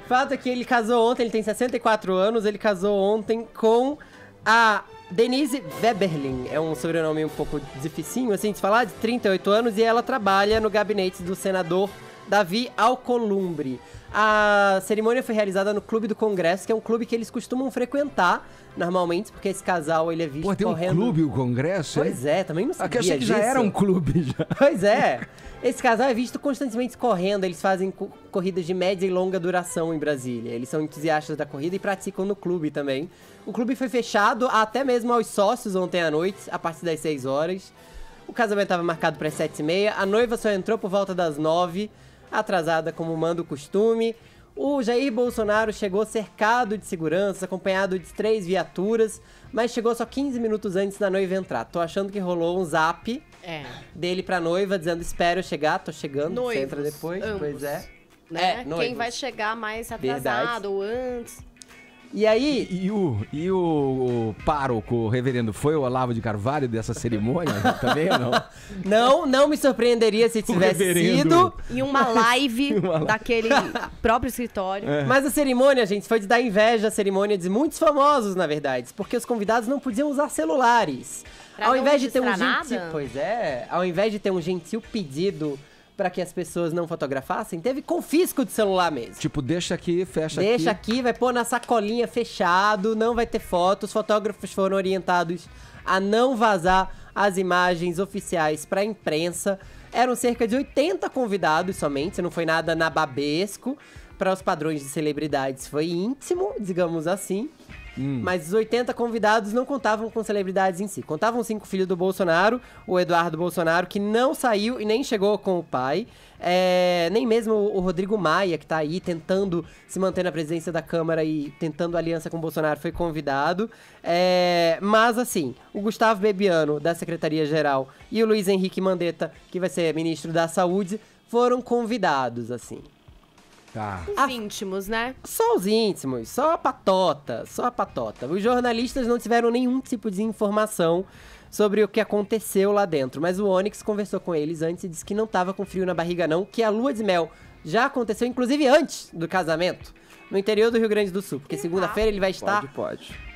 Fato é que ele casou ontem, ele tem 64 anos, ele casou ontem com a Denise Weberlin. É um sobrenome um pouco dificinho, assim, de falar, de 38 anos, e ela trabalha no gabinete do senador Davi Alcolumbre. A cerimônia foi realizada no Clube do Congresso, que é um clube que eles costumam frequentar normalmente, porque esse casal ele é visto Pô, tem correndo... um clube, o Congresso? Pois é, também não sabia Aqui eu achei que disso. já era um clube. Já. Pois é. Esse casal é visto constantemente correndo, eles fazem corridas de média e longa duração em Brasília. Eles são entusiastas da corrida e praticam no clube também. O clube foi fechado até mesmo aos sócios ontem à noite, a partir das 6 horas. O casamento estava marcado para as 7h30, a noiva só entrou por volta das 9h, atrasada como manda o costume. O Jair Bolsonaro chegou cercado de segurança, acompanhado de 3 viaturas, mas chegou só 15 minutos antes da noiva entrar. Tô achando que rolou um zap dele pra noiva, dizendo, espero eu chegar, tô chegando, Noivos, você entra depois. ambos, Pois é. Né? noivos. Quem vai chegar mais atrasado ou antes. E aí... E o pároco, o reverendo, foi o Olavo de Carvalho dessa cerimônia também ou não? Não me surpreenderia se tivesse reverendo. sido. E uma live daquele próprio escritório. Mas a cerimônia, gente, foi de dar inveja à cerimônia de muitos famosos, na verdade. Porque os convidados não podiam usar celulares. Pra Ao não invés de ter um registrar gentil... nada? Pois é. Ao invés de ter um gentil pedido pra que as pessoas não fotografassem, teve confisco de celular mesmo. Tipo, deixa aqui, fecha aqui. Deixa aqui, vai pôr na sacolinha fechado, não vai ter foto. Os fotógrafos foram orientados a não vazar as imagens oficiais pra imprensa. Eram cerca de 80 convidados somente, não foi nada nababesco. Para os padrões de celebridades foi íntimo, digamos assim. Mas os 80 convidados não contavam com celebridades em si. Contavam sim com o filho do Bolsonaro, o Eduardo Bolsonaro, que não saiu e nem chegou com o pai. Nem mesmo o Rodrigo Maia, que tá aí tentando se manter na presidência da Câmara e tentando aliança com o Bolsonaro, foi convidado. Mas assim, o Gustavo Bebiano, da Secretaria-Geral, e o Luiz Henrique Mandetta, que vai ser ministro da Saúde, foram convidados, assim. Tá. Os íntimos, né? Só os íntimos, só a patota. Os jornalistas não tiveram nenhum tipo de informação sobre o que aconteceu lá dentro, mas o Onyx conversou com eles antes e disse que não tava com frio na barriga não, que a lua de mel já aconteceu, inclusive antes do casamento, no interior do Rio Grande do Sul, porque segunda-feira ele vai estar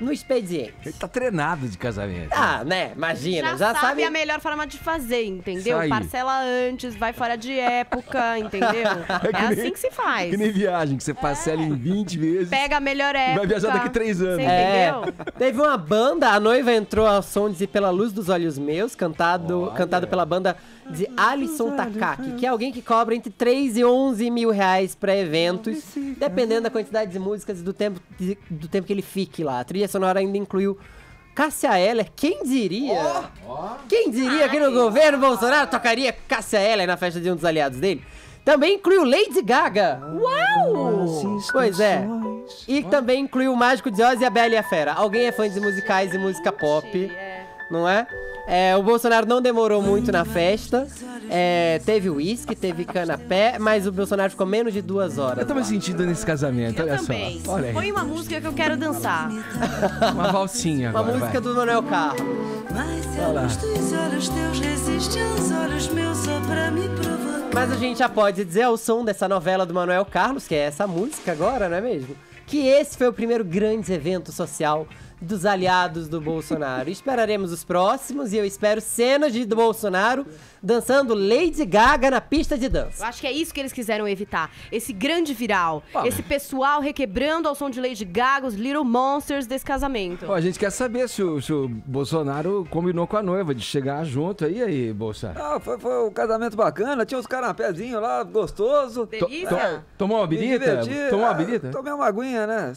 no expediente. Ele tá treinado de casamento. Ah, né? Imagina, Já já sabe a melhor forma de fazer, entendeu? Isso aí. Parcela antes, vai fora de época, entendeu? É assim que se faz. Que nem viagem, que você parcela em 20 vezes. Pega a melhor época. Vai viajar daqui 3 anos. Você entendeu? Teve uma banda, a noiva entrou ao som de Pela Luz dos Olhos Meus, cantado pela banda de Alisson Takaki, que é alguém que cobra entre 3 e 11 mil reais pra eventos, dependendo da quantidade de músicas e do tempo que ele fique lá. A trilha sonora ainda incluiu Cássia Eller, quem diria? Quem diria que no governo Bolsonaro tocaria Cássia Eller na festa de um dos aliados dele? Também incluiu Lady Gaga. Uau! Pois é. E também incluiu o Mágico de Oz e a Bela e a Fera. Alguém é fã de musicais e música pop, não é? O Bolsonaro não demorou muito na festa. Teve uísque, teve canapé, mas o Bolsonaro ficou menos de 2 horas. Eu tô me sentindo nesse casamento, olha Também. só. Olha aí. Põe uma música que eu quero dançar. Uma valsinha Uma agora, música vai. do Manuel Carlos. Mas a gente já pode dizer ao som dessa novela do Manuel Carlos, que é essa música agora, não é mesmo? Que esse foi o primeiro grande evento social dos aliados do Bolsonaro. Esperaremos os próximos e eu espero cenas do Bolsonaro dançando Lady Gaga na pista de dança. Eu acho que é isso que eles quiseram evitar. Esse grande viral. Esse pessoal requebrando ao som de Lady Gaga, os Little Monsters desse casamento. Ó, a gente quer saber se o Bolsonaro combinou com a noiva de chegar junto. E aí, Bolsa? Ah, foi um casamento bacana, tinha uns canapézinhos lá, gostoso. Delícia. Tomou uma Me birita? diverti. Tomou uma birita? Tomei uma aguinha, né?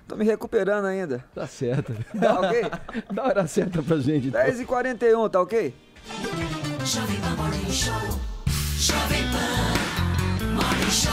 Tô me recuperando ainda. Tá certo. Tá ok? Dá a hora certa pra gente. Então. 10h41, tá ok? Jovem Pan Morning Show. Jovem Pan Morning Show.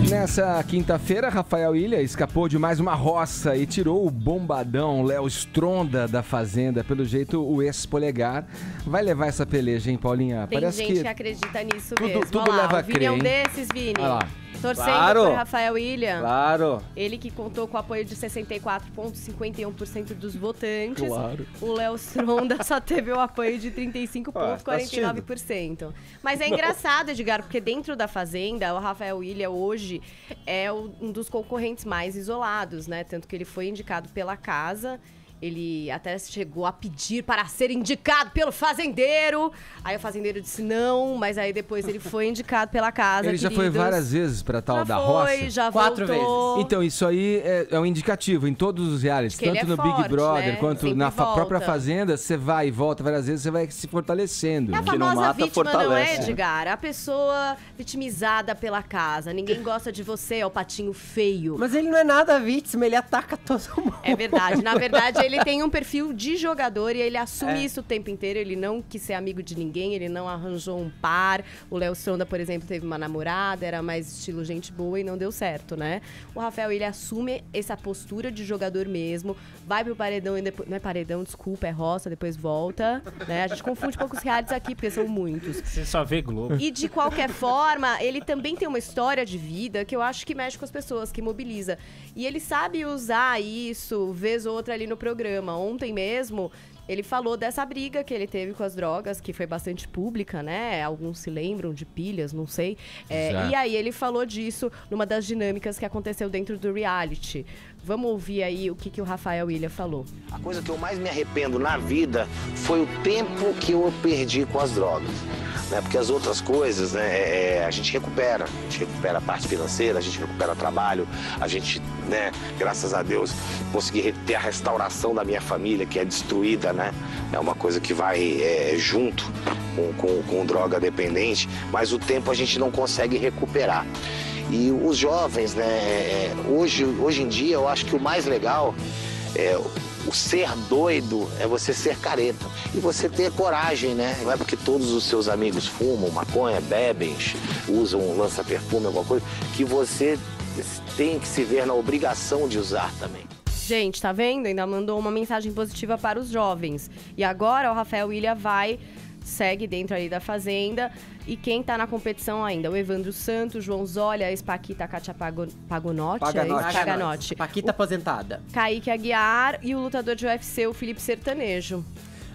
Nessa quinta-feira, Rafael Ilha escapou de mais uma roça e tirou o bombadão Léo Stronda da Fazenda. Pelo jeito, o ex-polegar vai levar essa peleja, hein, Paulinha? Tem Parece gente que que acredita nisso tudo- mesmo. tudo Olha lá, leva a o Vini é um crer, hein? desses, Vini. Olha lá. Torcendo Claro. por Rafael Ilha. Claro. Ele que contou com o apoio de 64,51% dos votantes. Claro. O Léo Stronda só teve o apoio de 35,49%. Mas é engraçado, Edgar, porque dentro da Fazenda, o Rafael Ilha hoje é um dos concorrentes mais isolados, né? Tanto que ele foi indicado pela casa. Ele até chegou a pedir para ser indicado pelo fazendeiro. Aí o fazendeiro disse não, mas aí depois ele foi indicado pela casa. ele já foi queridos. várias vezes pra tal Já da foi, roça. já 4 voltou. Então, isso aí é um indicativo em todos os realities, Que ele tanto é no Big forte, Brother né? quanto Sempre na volta. própria Fazenda. Você vai e volta várias vezes, você vai se fortalecendo. É a que não famosa mata, vítima, não fortalece, é, né? Edgar? A pessoa vitimizada pela casa. Ninguém gosta de você, é o patinho feio. Mas ele não é nada vítima, ele ataca todo mundo. É verdade. Na verdade, ele tem um perfil de jogador e ele assume isso o tempo inteiro. Ele não quis ser amigo de ninguém, ele não arranjou um par. O Léo Stronda, por exemplo, teve uma namorada, era mais estilo gente boa e não deu certo, né? O Rafael, ele assume essa postura de jogador mesmo, vai pro paredão e depois... Não é paredão, desculpa, é roça, depois volta, né? A gente confunde poucos realities aqui, porque são muitos. Você só vê Globo. E de qualquer forma, ele também tem uma história de vida que eu acho que mexe com as pessoas, que mobiliza. E ele sabe usar isso, vez ou outra ali no programa. Ontem mesmo, ele falou dessa briga que ele teve com as drogas, que foi bastante pública, né? Alguns se lembram de pilhas, não sei. E aí ele falou disso numa das dinâmicas que aconteceu dentro do reality. Vamos ouvir aí o que o Rafael Ilha falou. A coisa que eu mais me arrependo na vida foi o tempo que eu perdi com as drogas. Né? Porque as outras coisas, né, a gente recupera a parte financeira, a gente recupera trabalho, a gente, né, graças a Deus, consegui ter a restauração da minha família, que é destruída, né? É uma coisa que vai junto com droga dependente, mas o tempo a gente não consegue recuperar. E os jovens, né, hoje em dia, eu acho que o mais legal é o ser doido, é você ser careta. E você ter coragem, né? Não é porque todos os seus amigos fumam maconha, bebem, usam lança-perfume, alguma coisa, que você tem que se ver na obrigação de usar também. Gente, tá vendo? Ainda mandou uma mensagem positiva para os jovens. E agora o Rafael Ilha segue dentro aí da Fazenda. E quem tá na competição ainda? O Evandro Santos, João Zólia, a ex-Paquita Kátia Paganotti. Paquita aposentada. Kaique Aguiar e o lutador de UFC, o Felipe Sertanejo.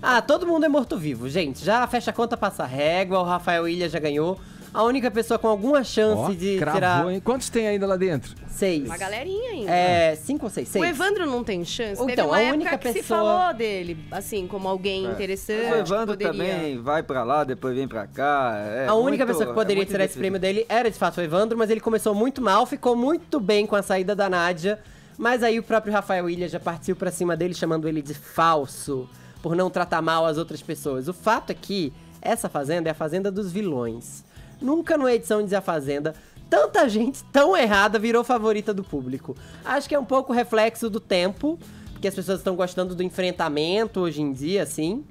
Ah, todo mundo é morto-vivo, gente. Já fecha a conta, passa a régua, o Rafael Ilha já ganhou. A única pessoa com alguma chance de cravou, tirar... hein? Quantos tem ainda lá dentro? 6. Uma galerinha ainda. 5 ou 6? 6. O Evandro não tem chance. Então, Teve uma a época única que se pessoa- falou dele, assim, como alguém interessante. O Evandro poderia... também vai pra lá, depois vem pra cá. A única pessoa que poderia tirar esse prêmio dele era de fato o Evandro, mas ele começou muito mal, ficou muito bem com a saída da Nádia. Mas aí o próprio Rafael Ilha já partiu pra cima dele, chamando ele de falso, por não tratar mal as outras pessoas. O fato é que essa Fazenda é a Fazenda dos vilões. Nunca numa edição de A Fazenda, tanta gente tão errada virou favorita do público. Acho que é um pouco reflexo do tempo, porque as pessoas estão gostando do enfrentamento hoje em dia, assim.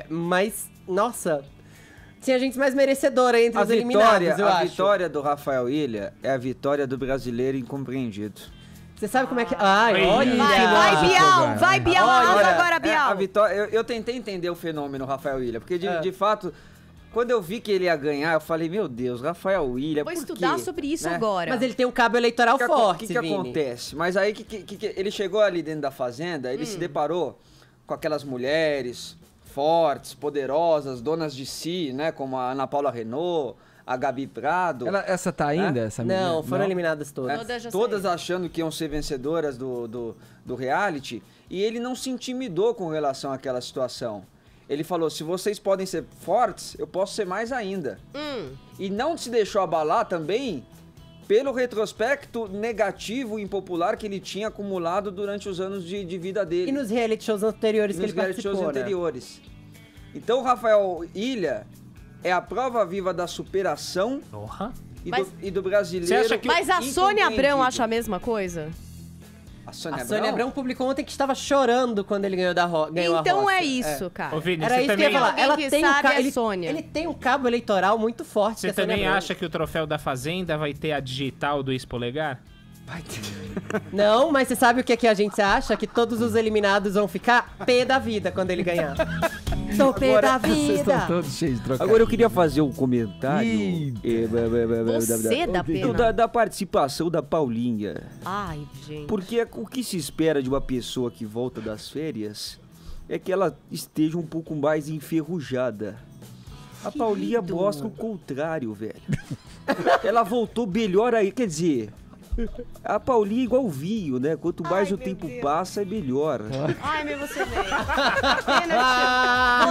Mas, nossa, tinha gente mais merecedora entre os eliminados, eu a acho. vitória do Rafael Ilha é a vitória do brasileiro incompreendido. Você sabe como é que... Ai, olha! Vai, Bial, arrasa agora, Bial. A vitória, eu tentei entender o fenômeno Rafael Ilha, porque de fato, quando eu vi que ele ia ganhar, eu falei, meu Deus, Rafael Ilha, Vou por estudar quê? sobre isso Né? agora. Mas ele tem um cabo eleitoral forte, O que Vini. acontece? Mas aí ele chegou ali dentro da fazenda, ele se deparou com aquelas mulheres fortes, poderosas, donas de si, né? Como a Ana Paula Renault, a Gabi Prado. Essa tá ainda, essa menina? Não, foram eliminadas todas. Todas achando que iam ser vencedoras do reality. E ele não se intimidou com relação àquela situação. Ele falou, se vocês podem ser fortes, eu posso ser mais ainda. E não se deixou abalar também pelo retrospecto negativo e impopular que ele tinha acumulado durante os anos de vida dele. E nos reality shows anteriores que ele participou, né? Então o Rafael Ilha é a prova viva da superação e do brasileiro. Mas a Sônia Abrão acha a mesma coisa? A Sônia Abrão publicou ontem que estava chorando quando ele ganhou a Roça. Então é isso, cara. Ô, Vini, Era você isso que eu ia também... falar. Ela que tem sabe é ele, Sônia. ele tem um cabo eleitoral muito forte. Você que é a Sônia também Abrão. acha que o troféu da Fazenda vai ter a digital do ex-polegar? Vai ter. Não, mas você sabe o que a gente acha? Que todos os eliminados vão ficar pé da vida quando ele ganhar. Sou pé da Vocês estão vida. todos cheios de trocadilho. Agora eu queria fazer um comentário da participação da Paulinha. Ai, gente. Porque o que se espera de uma pessoa que volta das férias é que ela esteja um pouco mais enferrujada. A Paulinha mostra o contrário, velho. Ela voltou melhor aí, quer dizer... A Paulinha é igual o vinho, né? Quanto mais o tempo passa, é melhor. Ai, meu, você veio.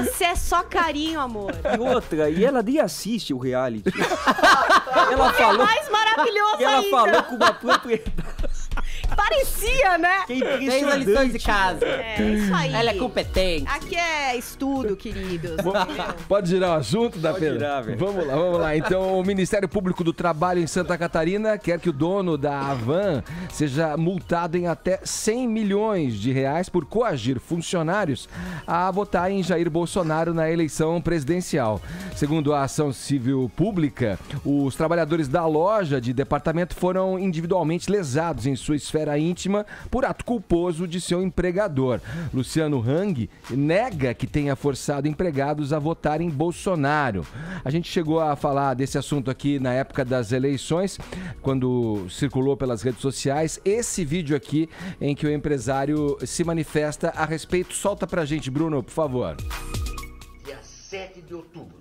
Você é só carinho, amor. E outra, e ela nem assiste o reality. Ela falou... É mais maravilhoso E ela ainda. falou com uma propriedade. Parecia, né? Que Fez as lições de casa. É, isso aí. Ela é competente. Aqui é estudo, queridos. Pode girar o assunto, da Pedro? girar, velho. Vamos lá. Então, o Ministério Público do Trabalho em Santa Catarina quer que o dono da Havan seja multado em até 100 milhões de reais por coagir funcionários a votar em Jair Bolsonaro na eleição presidencial. Segundo a ação civil pública, os trabalhadores da loja de departamento foram individualmente lesados em sua esfera íntima por ato culposo de seu empregador. Luciano Hang nega que tenha forçado empregados a votar em Bolsonaro. A gente chegou a falar desse assunto aqui na época das eleições, quando circulou pelas redes sociais esse vídeo aqui em que o empresário se manifesta a respeito. Solta pra gente, Bruno, por favor. Dia 7 de outubro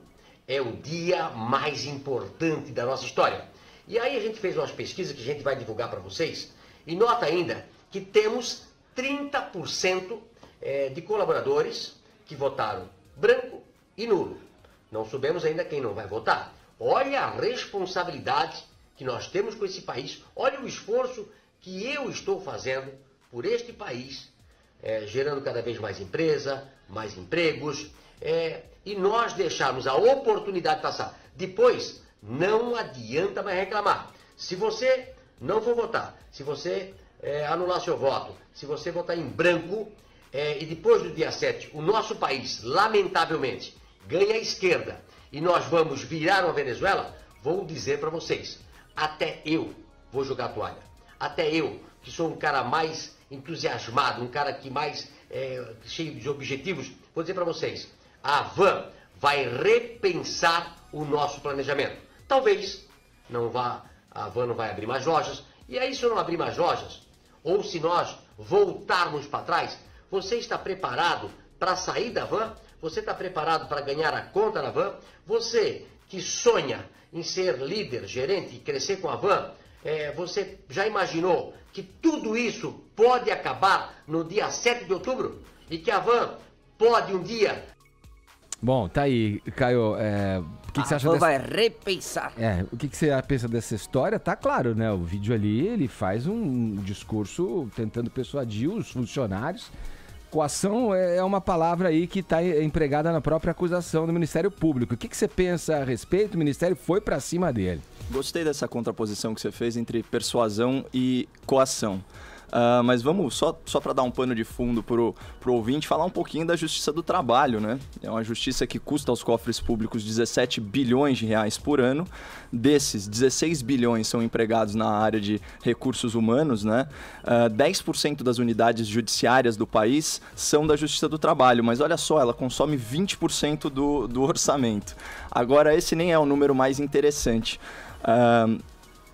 é o dia mais importante da nossa história. E aí a gente fez umas pesquisas que a gente vai divulgar para vocês. E nota ainda que temos 30% de colaboradores que votaram branco e nulo. Não sabemos ainda quem não vai votar. Olha a responsabilidade que nós temos com esse país. Olha o esforço que eu estou fazendo por este país, gerando cada vez mais empresa, mais empregos, e nós deixarmos a oportunidade passar. Depois, não adianta mais reclamar. Se você não for votar, se você anular seu voto, se você votar em branco, e depois do dia 7, o nosso país, lamentavelmente, ganha a esquerda, e nós vamos virar uma Venezuela, vou dizer para vocês, até eu vou jogar a toalha. Até eu, que sou um cara mais entusiasmado, um cara que mais cheio de objetivos, vou dizer para vocês, a Havan vai repensar o nosso planejamento. Talvez a Havan não vai abrir mais lojas, e aí se eu não abrir mais lojas, ou se nós voltarmos para trás, você está preparado para sair da Havan? Você está preparado para ganhar a conta da Havan? Você que sonha em ser líder, gerente e crescer com a Havan, você já imaginou que tudo isso pode acabar no dia 7 de outubro? E que a Havan pode um dia... Bom, tá aí, Caio, o que você acha dessa... vai repensar. O que você pensa dessa história? Tá claro, né? O vídeo ali, ele faz um discurso tentando persuadir os funcionários. Coação é uma palavra aí que está empregada na própria acusação do Ministério Público. O que você pensa a respeito? O Ministério foi para cima dele. Gostei dessa contraposição que você fez entre persuasão e coação. Mas vamos, só para dar um pano de fundo pro ouvinte, falar um pouquinho da Justiça do Trabalho, né? É uma justiça que custa aos cofres públicos 17 bilhões de reais por ano. Desses, 16 bilhões são empregados na área de recursos humanos, né? 10% das unidades judiciárias do país são da Justiça do Trabalho, mas olha só, ela consome 20% do orçamento. Agora, esse nem é o número mais interessante.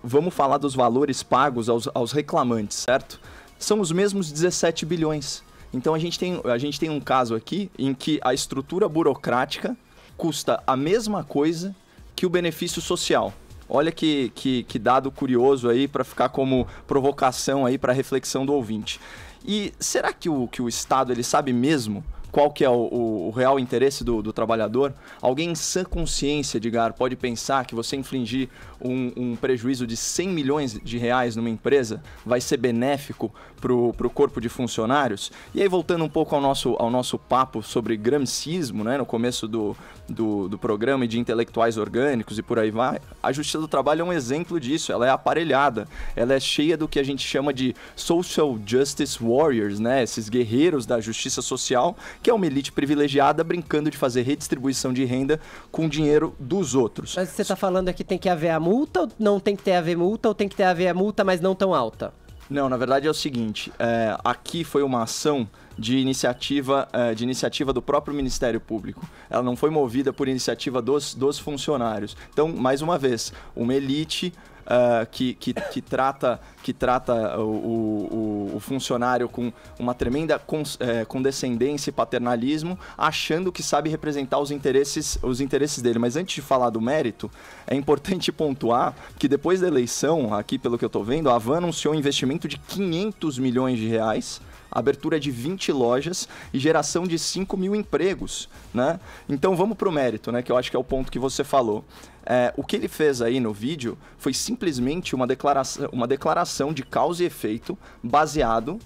Vamos falar dos valores pagos aos reclamantes, certo? São os mesmos 17 bilhões. Então a gente tem um caso aqui em que a estrutura burocrática custa a mesma coisa que o benefício social. Olha que dado curioso aí para ficar como provocação aí para reflexão do ouvinte. E será que o Estado ele sabe mesmo qual que é o real interesse do trabalhador? Alguém em sã consciência, Edgar, pode pensar que você infligir um prejuízo de 100 milhões de reais numa empresa vai ser benéfico para o corpo de funcionários? E aí, voltando um pouco ao nosso papo sobre gramscismo, né, no começo do programa e de intelectuais orgânicos e por aí vai, a Justiça do Trabalho é um exemplo disso. Ela é aparelhada, ela é cheia do que a gente chama de social justice warriors, né, esses guerreiros da justiça social, que é uma elite privilegiada brincando de fazer redistribuição de renda com o dinheiro dos outros. Mas você está falando é que tem que haver a multa, ou não tem que ter a multa, ou tem que ter a multa, mas não tão alta? Não, na verdade é o seguinte, aqui foi uma ação de iniciativa do próprio Ministério Público. Ela não foi movida por iniciativa dos funcionários. Então, mais uma vez, uma elite que trata o funcionário com uma tremenda condescendência e paternalismo, achando que sabe representar os interesses dele. Mas antes de falar do mérito, é importante pontuar que depois da eleição, aqui pelo que eu estou vendo, a Havan anunciou um investimento de 500 milhões de reais, abertura de 20 lojas e geração de 5 mil empregos, né? Então vamos pro mérito, né? Que eu acho que é o ponto que você falou. O que ele fez aí no vídeo foi simplesmente uma declaração de causa e efeito baseado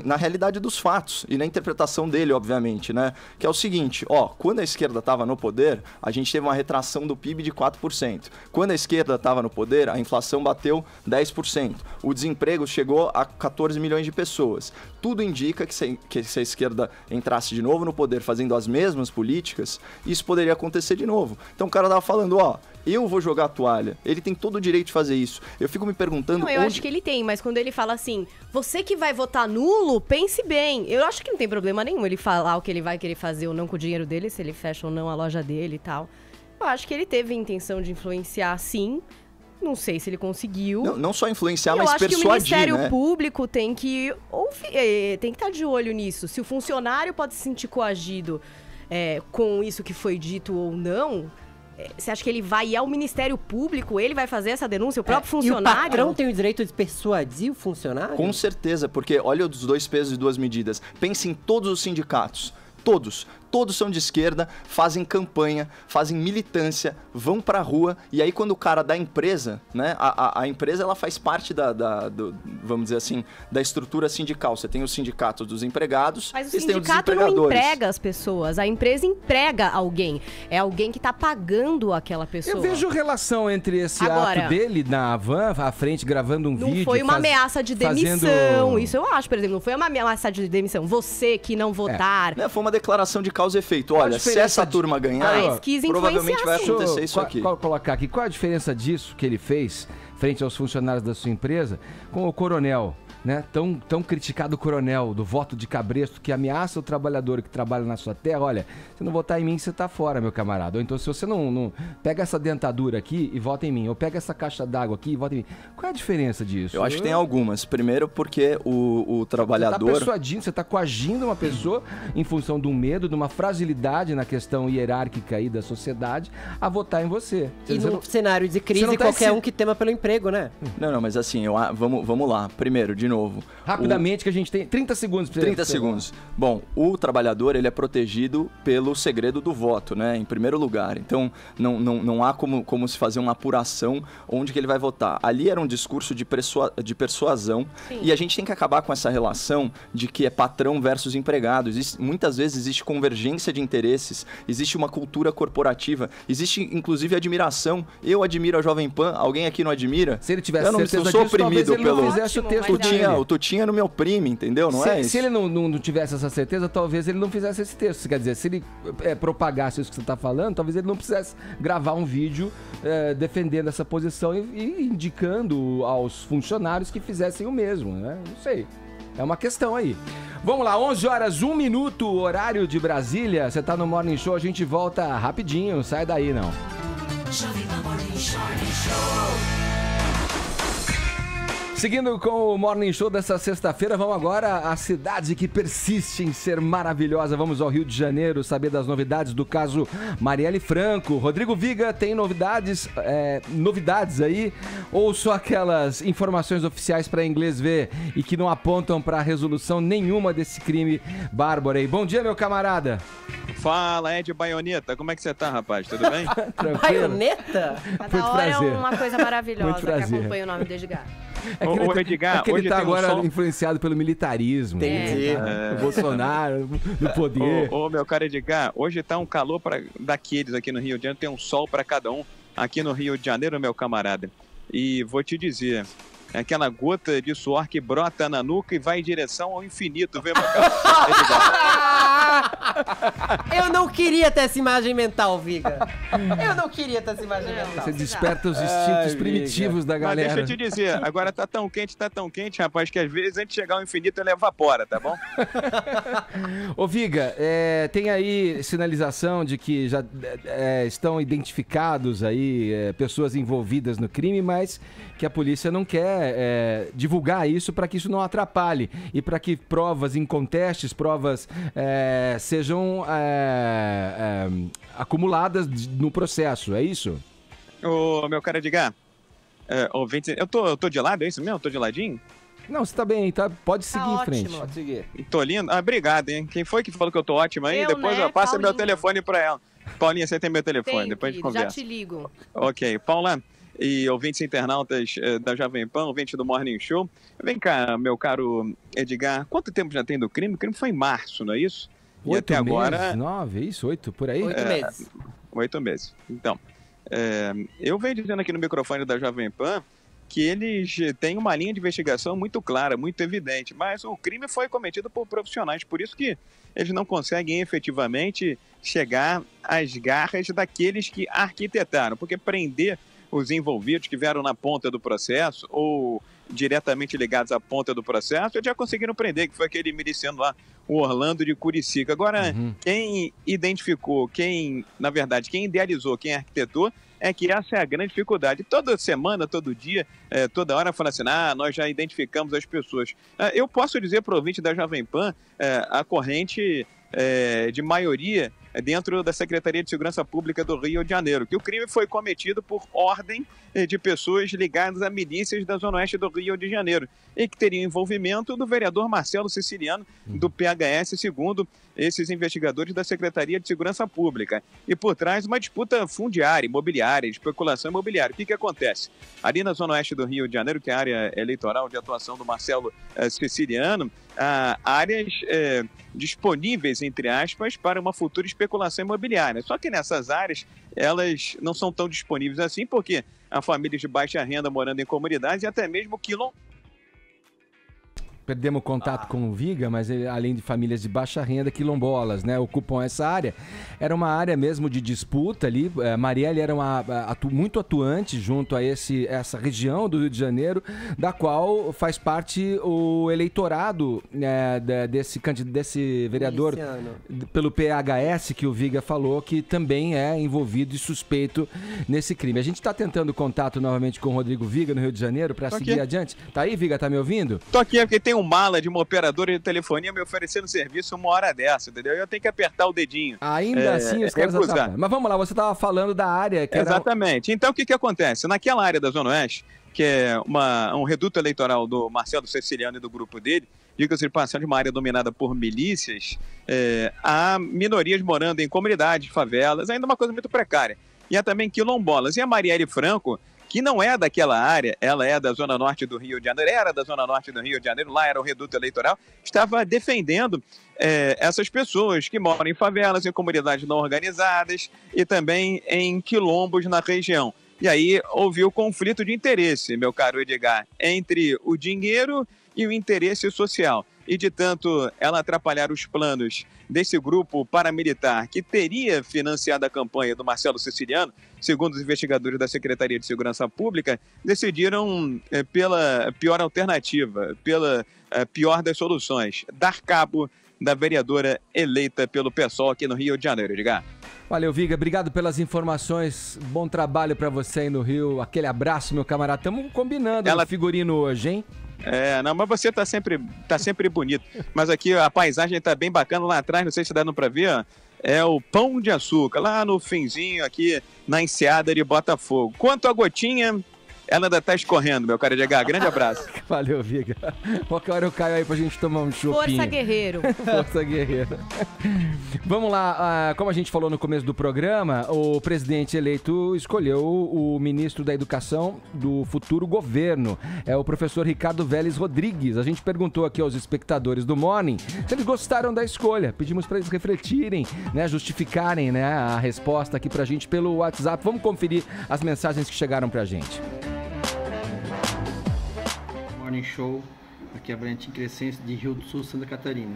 na realidade dos fatos e na interpretação dele, obviamente, né? Que é o seguinte, quando a esquerda estava no poder, a gente teve uma retração do PIB de 4%. Quando a esquerda estava no poder, a inflação bateu 10%. O desemprego chegou a 14 milhões de pessoas. Tudo indica que se a esquerda entrasse de novo no poder fazendo as mesmas políticas, isso poderia acontecer de novo. Então o cara tava falando, eu vou jogar a toalha. Ele tem todo o direito de fazer isso. Eu fico me perguntando... Não, eu acho que ele tem, mas quando ele fala assim, você que vai votar nulo, pense bem. Eu acho que não tem problema nenhum ele falar o que ele vai querer fazer ou não com o dinheiro dele, se ele fecha ou não a loja dele e tal. Eu acho que ele teve a intenção de influenciar, sim. Não sei se ele conseguiu. Não só influenciar, mas persuadir, né? Eu acho que o Ministério Público tem que estar de olho nisso. Se o funcionário pode se sentir coagido com isso que foi dito ou não... Você acha que ele vai ir ao Ministério Público, ele vai fazer essa denúncia, o próprio funcionário? E o patrão tem o direito de persuadir o funcionário? Com certeza, porque olha os dois pesos e duas medidas. Pense em todos os sindicatos. Todos são de esquerda, fazem campanha, fazem militância, vão pra rua, e aí quando o cara da empresa, né, a empresa ela faz parte vamos dizer assim, da estrutura sindical. Você tem os sindicatos dos empregados, mas o sindicato não emprega as pessoas, a empresa emprega alguém, é alguém que tá pagando aquela pessoa. Eu vejo relação entre esse ato dele na Havan, à frente, gravando um vídeo. Não foi uma ameaça de demissão, isso eu acho, por exemplo, não foi uma ameaça de demissão, você que não votar. Foi uma declaração de causa e efeito. Olha, se essa turma ganhar, provavelmente vai acontecer isso aqui. Colocar aqui, qual a diferença disso que ele fez frente aos funcionários da sua empresa com o coronel, né? Tão criticado coronel do voto de cabresto que ameaça o trabalhador que trabalha na sua terra. Olha, se não votar em mim, você tá fora, meu camarada. Ou então, se você não pega essa dentadura aqui e vota em mim, ou pega essa caixa d'água aqui e vota em mim. Qual é a diferença disso? Eu acho que tem algumas. Primeiro porque o trabalhador... Você tá persuadindo, você tá coagindo uma pessoa em função de um medo, de uma fragilidade na questão hierárquica aí da sociedade a votar em você. E num cenário de crise, qualquer um que tema pelo emprego, né? Não, mas assim, vamos lá. Primeiro, de novo, novo. Rapidamente, que a gente tem 30 segundos pra 30 segundos. Bom, o trabalhador, ele é protegido pelo segredo do voto, né? Em primeiro lugar. Então, não há como se fazer uma apuração onde que ele vai votar. Ali era um discurso de persuasão. Sim. E a gente tem que acabar com essa relação de que é patrão versus empregado. Muitas vezes existe convergência de interesses, existe uma cultura corporativa, existe, inclusive, admiração. Eu admiro a Jovem Pan, alguém aqui não admira? Se ele tivesse eu não certeza sou disso, talvez oprimido ele não pelo... fizesse o texto O Tutinha no meu primo, entendeu? Não é isso? Se ele não tivesse essa certeza, talvez ele não fizesse esse texto. Quer dizer, se ele propagasse isso que você está falando, talvez ele não precisasse gravar um vídeo defendendo essa posição e indicando aos funcionários que fizessem o mesmo, né? Não sei. É uma questão aí. Vamos lá, 11 horas, 1 minuto, horário de Brasília. Você tá no Morning Show, a gente volta rapidinho. Sai daí, não. Seguindo com o Morning Show dessa sexta-feira, vamos agora à cidade que persiste em ser maravilhosa. Vamos ao Rio de Janeiro saber das novidades do caso Marielle Franco. Rodrigo Viga tem novidades aí ou só aquelas informações oficiais para inglês ver e que não apontam para resolução nenhuma desse crime bárbaro aí? Bom dia, meu camarada. Fala, Ed Baioneta. Como é que você tá, rapaz? Tudo bem? Baioneta? Cada hora prazer. é uma coisa maravilhosa Muito que prazer. acompanha o nome do Edgar. Edgar, é que ele hoje tá tem agora um sol... influenciado pelo militarismo. Entendi. O Bolsonaro, no poder. Ô, meu cara Edgar, hoje tá um calor daqueles aqui no Rio de Janeiro, tem um sol para cada um aqui no Rio de Janeiro, meu camarada. E vou te dizer, é aquela gota de suor que brota na nuca e vai em direção ao infinito, viu, meu cara? Eu não queria ter essa imagem mental, Viga. Eu não queria ter essa imagem mental. Você desperta os instintos primitivos da galera. Mas deixa eu te dizer, agora tá tão quente, rapaz, que às vezes antes de chegar ao infinito ele evapora, tá bom? Ô Viga, tem aí sinalização de que já estão identificados aí pessoas envolvidas no crime, mas que a polícia não quer divulgar isso para que isso não atrapalhe e para que provas incontestes, provas sejam acumuladas no processo, é isso? Ô, meu cara Edgar, ouvinte, eu tô de lado, é isso mesmo? Tô de ladinho? Não, você tá bem, tá? Pode seguir em frente. Pode seguir. Tô lindo? Ah, obrigado, hein? Quem foi que falou que eu tô ótimo aí? Depois eu passo meu telefone pra ela. Paulinha, você tem meu telefone, depois a gente conversa. Já te ligo. Ok, Paula e ouvintes internautas da Jovem Pan, ouvinte do Morning Show. Vem cá, meu caro Edgar, quanto tempo já tem do crime? O crime foi em março, não é isso? 8 até meses, agora 9, isso? 8, por aí? 8 meses. 8 meses. Então, eu venho dizendo aqui no microfone da Jovem Pan que eles têm uma linha de investigação muito clara, muito evidente, mas o crime foi cometido por profissionais, por isso que eles não conseguem efetivamente chegar às garras daqueles que arquitetaram, porque prender os envolvidos que vieram na ponta do processo ou diretamente ligados à ponta do processo, já conseguiram prender, que foi aquele miliciano lá, o Orlando de Curicica. Agora, quem identificou, na verdade, quem idealizou, quem arquitetou, é que essa é a grande dificuldade. Toda semana, todo dia, toda hora fala assim, nós já identificamos as pessoas. Eu posso dizer para o ouvinte da Jovem Pan, a corrente de maioria dentro da Secretaria de Segurança Pública do Rio de Janeiro, que o crime foi cometido por ordem de pessoas ligadas a milícias da Zona Oeste do Rio de Janeiro e que teriam envolvimento do vereador Marcelo Siciliano, do PHS, segundo esses investigadores da Secretaria de Segurança Pública. E por trás uma disputa fundiária, imobiliária, especulação imobiliária. O que acontece? Ali na Zona Oeste do Rio de Janeiro, que é a área eleitoral de atuação do Marcelo Siciliano, áreas disponíveis, entre aspas, para uma futura especulação imobiliária. Só que nessas áreas, elas não são tão disponíveis assim, porque há famílias de baixa renda morando em comunidades e até mesmo Perdemos contato com o Viga, mas ele, além de famílias de baixa renda, quilombolas, né, ocupam essa área. Era uma área mesmo de disputa ali. Marielle era muito atuante junto a essa região do Rio de Janeiro, da qual faz parte o eleitorado desse vereador pelo PHS, que o Viga falou, que também é envolvido e suspeito nesse crime. A gente está tentando contato novamente com o Rodrigo Viga no Rio de Janeiro para seguir adiante. Tá aí, Viga? Tá me ouvindo? Tô aqui, porque tem um mala de uma operadora de telefonia me oferecendo serviço uma hora dessa, entendeu? Eu tenho que apertar o dedinho. Ainda assim, os caras atrapalham. Mas vamos lá, você estava falando da área que Exatamente. Então, o que acontece? Naquela área da Zona Oeste, que é um reduto eleitoral do Marcelo Ceciliano e do grupo dele, diga-se de passagem, uma área dominada por milícias, há minorias morando em comunidades, favelas, ainda uma coisa muito precária. E há também quilombolas. E a Marielle Franco, que não é daquela área, ela é da Zona Norte do Rio de Janeiro, era da Zona Norte do Rio de Janeiro, lá era o reduto eleitoral, estava defendendo essas pessoas que moram em favelas, em comunidades não organizadas e também em quilombos na região. E aí houve o conflito de interesse, meu caro Edgar, entre o dinheiro e o interesse social. E de tanto ela atrapalhar os planos desse grupo paramilitar que teria financiado a campanha do Marcelo Ceciliano, segundo os investigadores da Secretaria de Segurança Pública, decidiram pela pior alternativa, pela pior das soluções, dar cabo da vereadora eleita pelo PSOL aqui no Rio de Janeiro, Edgar. Valeu, Viga. Obrigado pelas informações. Bom trabalho pra você aí no Rio. Aquele abraço, meu camarada. Estamos combinando o figurino hoje, hein? Não, mas você tá sempre bonito. Mas aqui a paisagem tá bem bacana lá atrás, não sei se dá pra ver, ó. É o Pão de Açúcar, lá no finzinho aqui na enseada de Botafogo. Quanto a gotinha, ela ainda tá escorrendo, meu caro Edgar. Grande abraço. Valeu, Viga. Qualquer hora eu caio aí pra gente tomar um chopinho. Força guerreiro. Força guerreiro. Vamos lá, como a gente falou no começo do programa, o presidente eleito escolheu o ministro da Educação do futuro governo. É o professor Ricardo Vélez Rodrigues. A gente perguntou aqui aos espectadores do Morning se eles gostaram da escolha. Pedimos para eles refletirem, né, justificarem, né, a resposta aqui pra gente pelo WhatsApp. Vamos conferir as mensagens que chegaram pra gente. Morning Show, aqui é Valentim Crescense de Rio do Sul, Santa Catarina.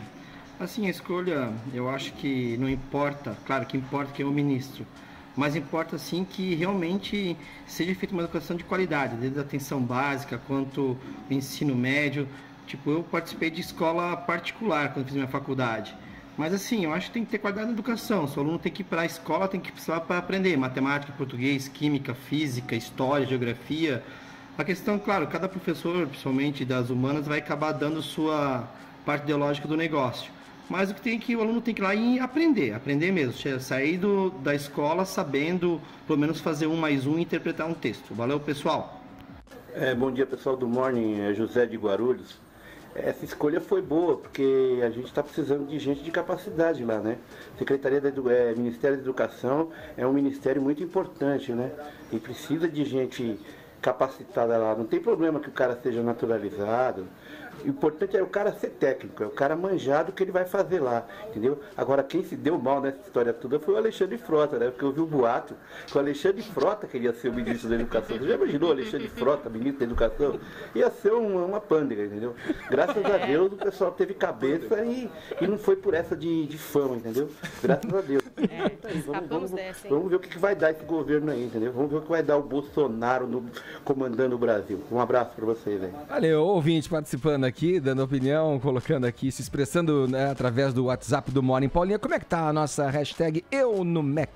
Assim, a escolha, eu acho que não importa, claro que importa quem é o ministro, mas importa sim que realmente seja feita uma educação de qualidade, desde a atenção básica quanto o ensino médio. Tipo, eu participei de escola particular quando fiz minha faculdade, mas assim, eu acho que tem que ter qualidade na educação. O aluno tem que ir para a escola, tem que ir para aprender matemática, português, química, física, história, geografia. A questão, claro, cada professor, principalmente das humanas, vai acabar dando sua parte ideológica do negócio. Mas o que o aluno tem que ir lá e aprender mesmo, sair da escola sabendo, pelo menos fazer 1 mais 1 e interpretar um texto. Valeu, pessoal. Bom dia, pessoal do Morning, é José de Guarulhos. Essa escolha foi boa, porque a gente está precisando de gente de capacidade lá, né? Ministério da Educação é um ministério muito importante, né? E precisa de gente capacitada lá. Não tem problema que o cara seja naturalizado. O importante é o cara ser técnico, é o cara manjado que ele vai fazer lá, entendeu? Agora, quem se deu mal nessa história toda foi o Alexandre Frota, né? Porque eu vi o boato que o Alexandre Frota queria ser o ministro da Educação. Você já imaginou o Alexandre Frota, ministro da Educação? Ia ser uma pândega, entendeu? Graças a Deus o pessoal teve cabeça e não foi por essa de fama, entendeu? Graças a Deus. Vamos ver o que vai dar esse governo aí, entendeu? Vamos ver o que vai dar o Bolsonaro comandando o Brasil. Um abraço pra vocês aí. Valeu, ouvinte participando aqui, dando opinião, colocando aqui, se expressando, né, através do WhatsApp do Morning. Paulinha, como é que tá a nossa hashtag Eu no Mac?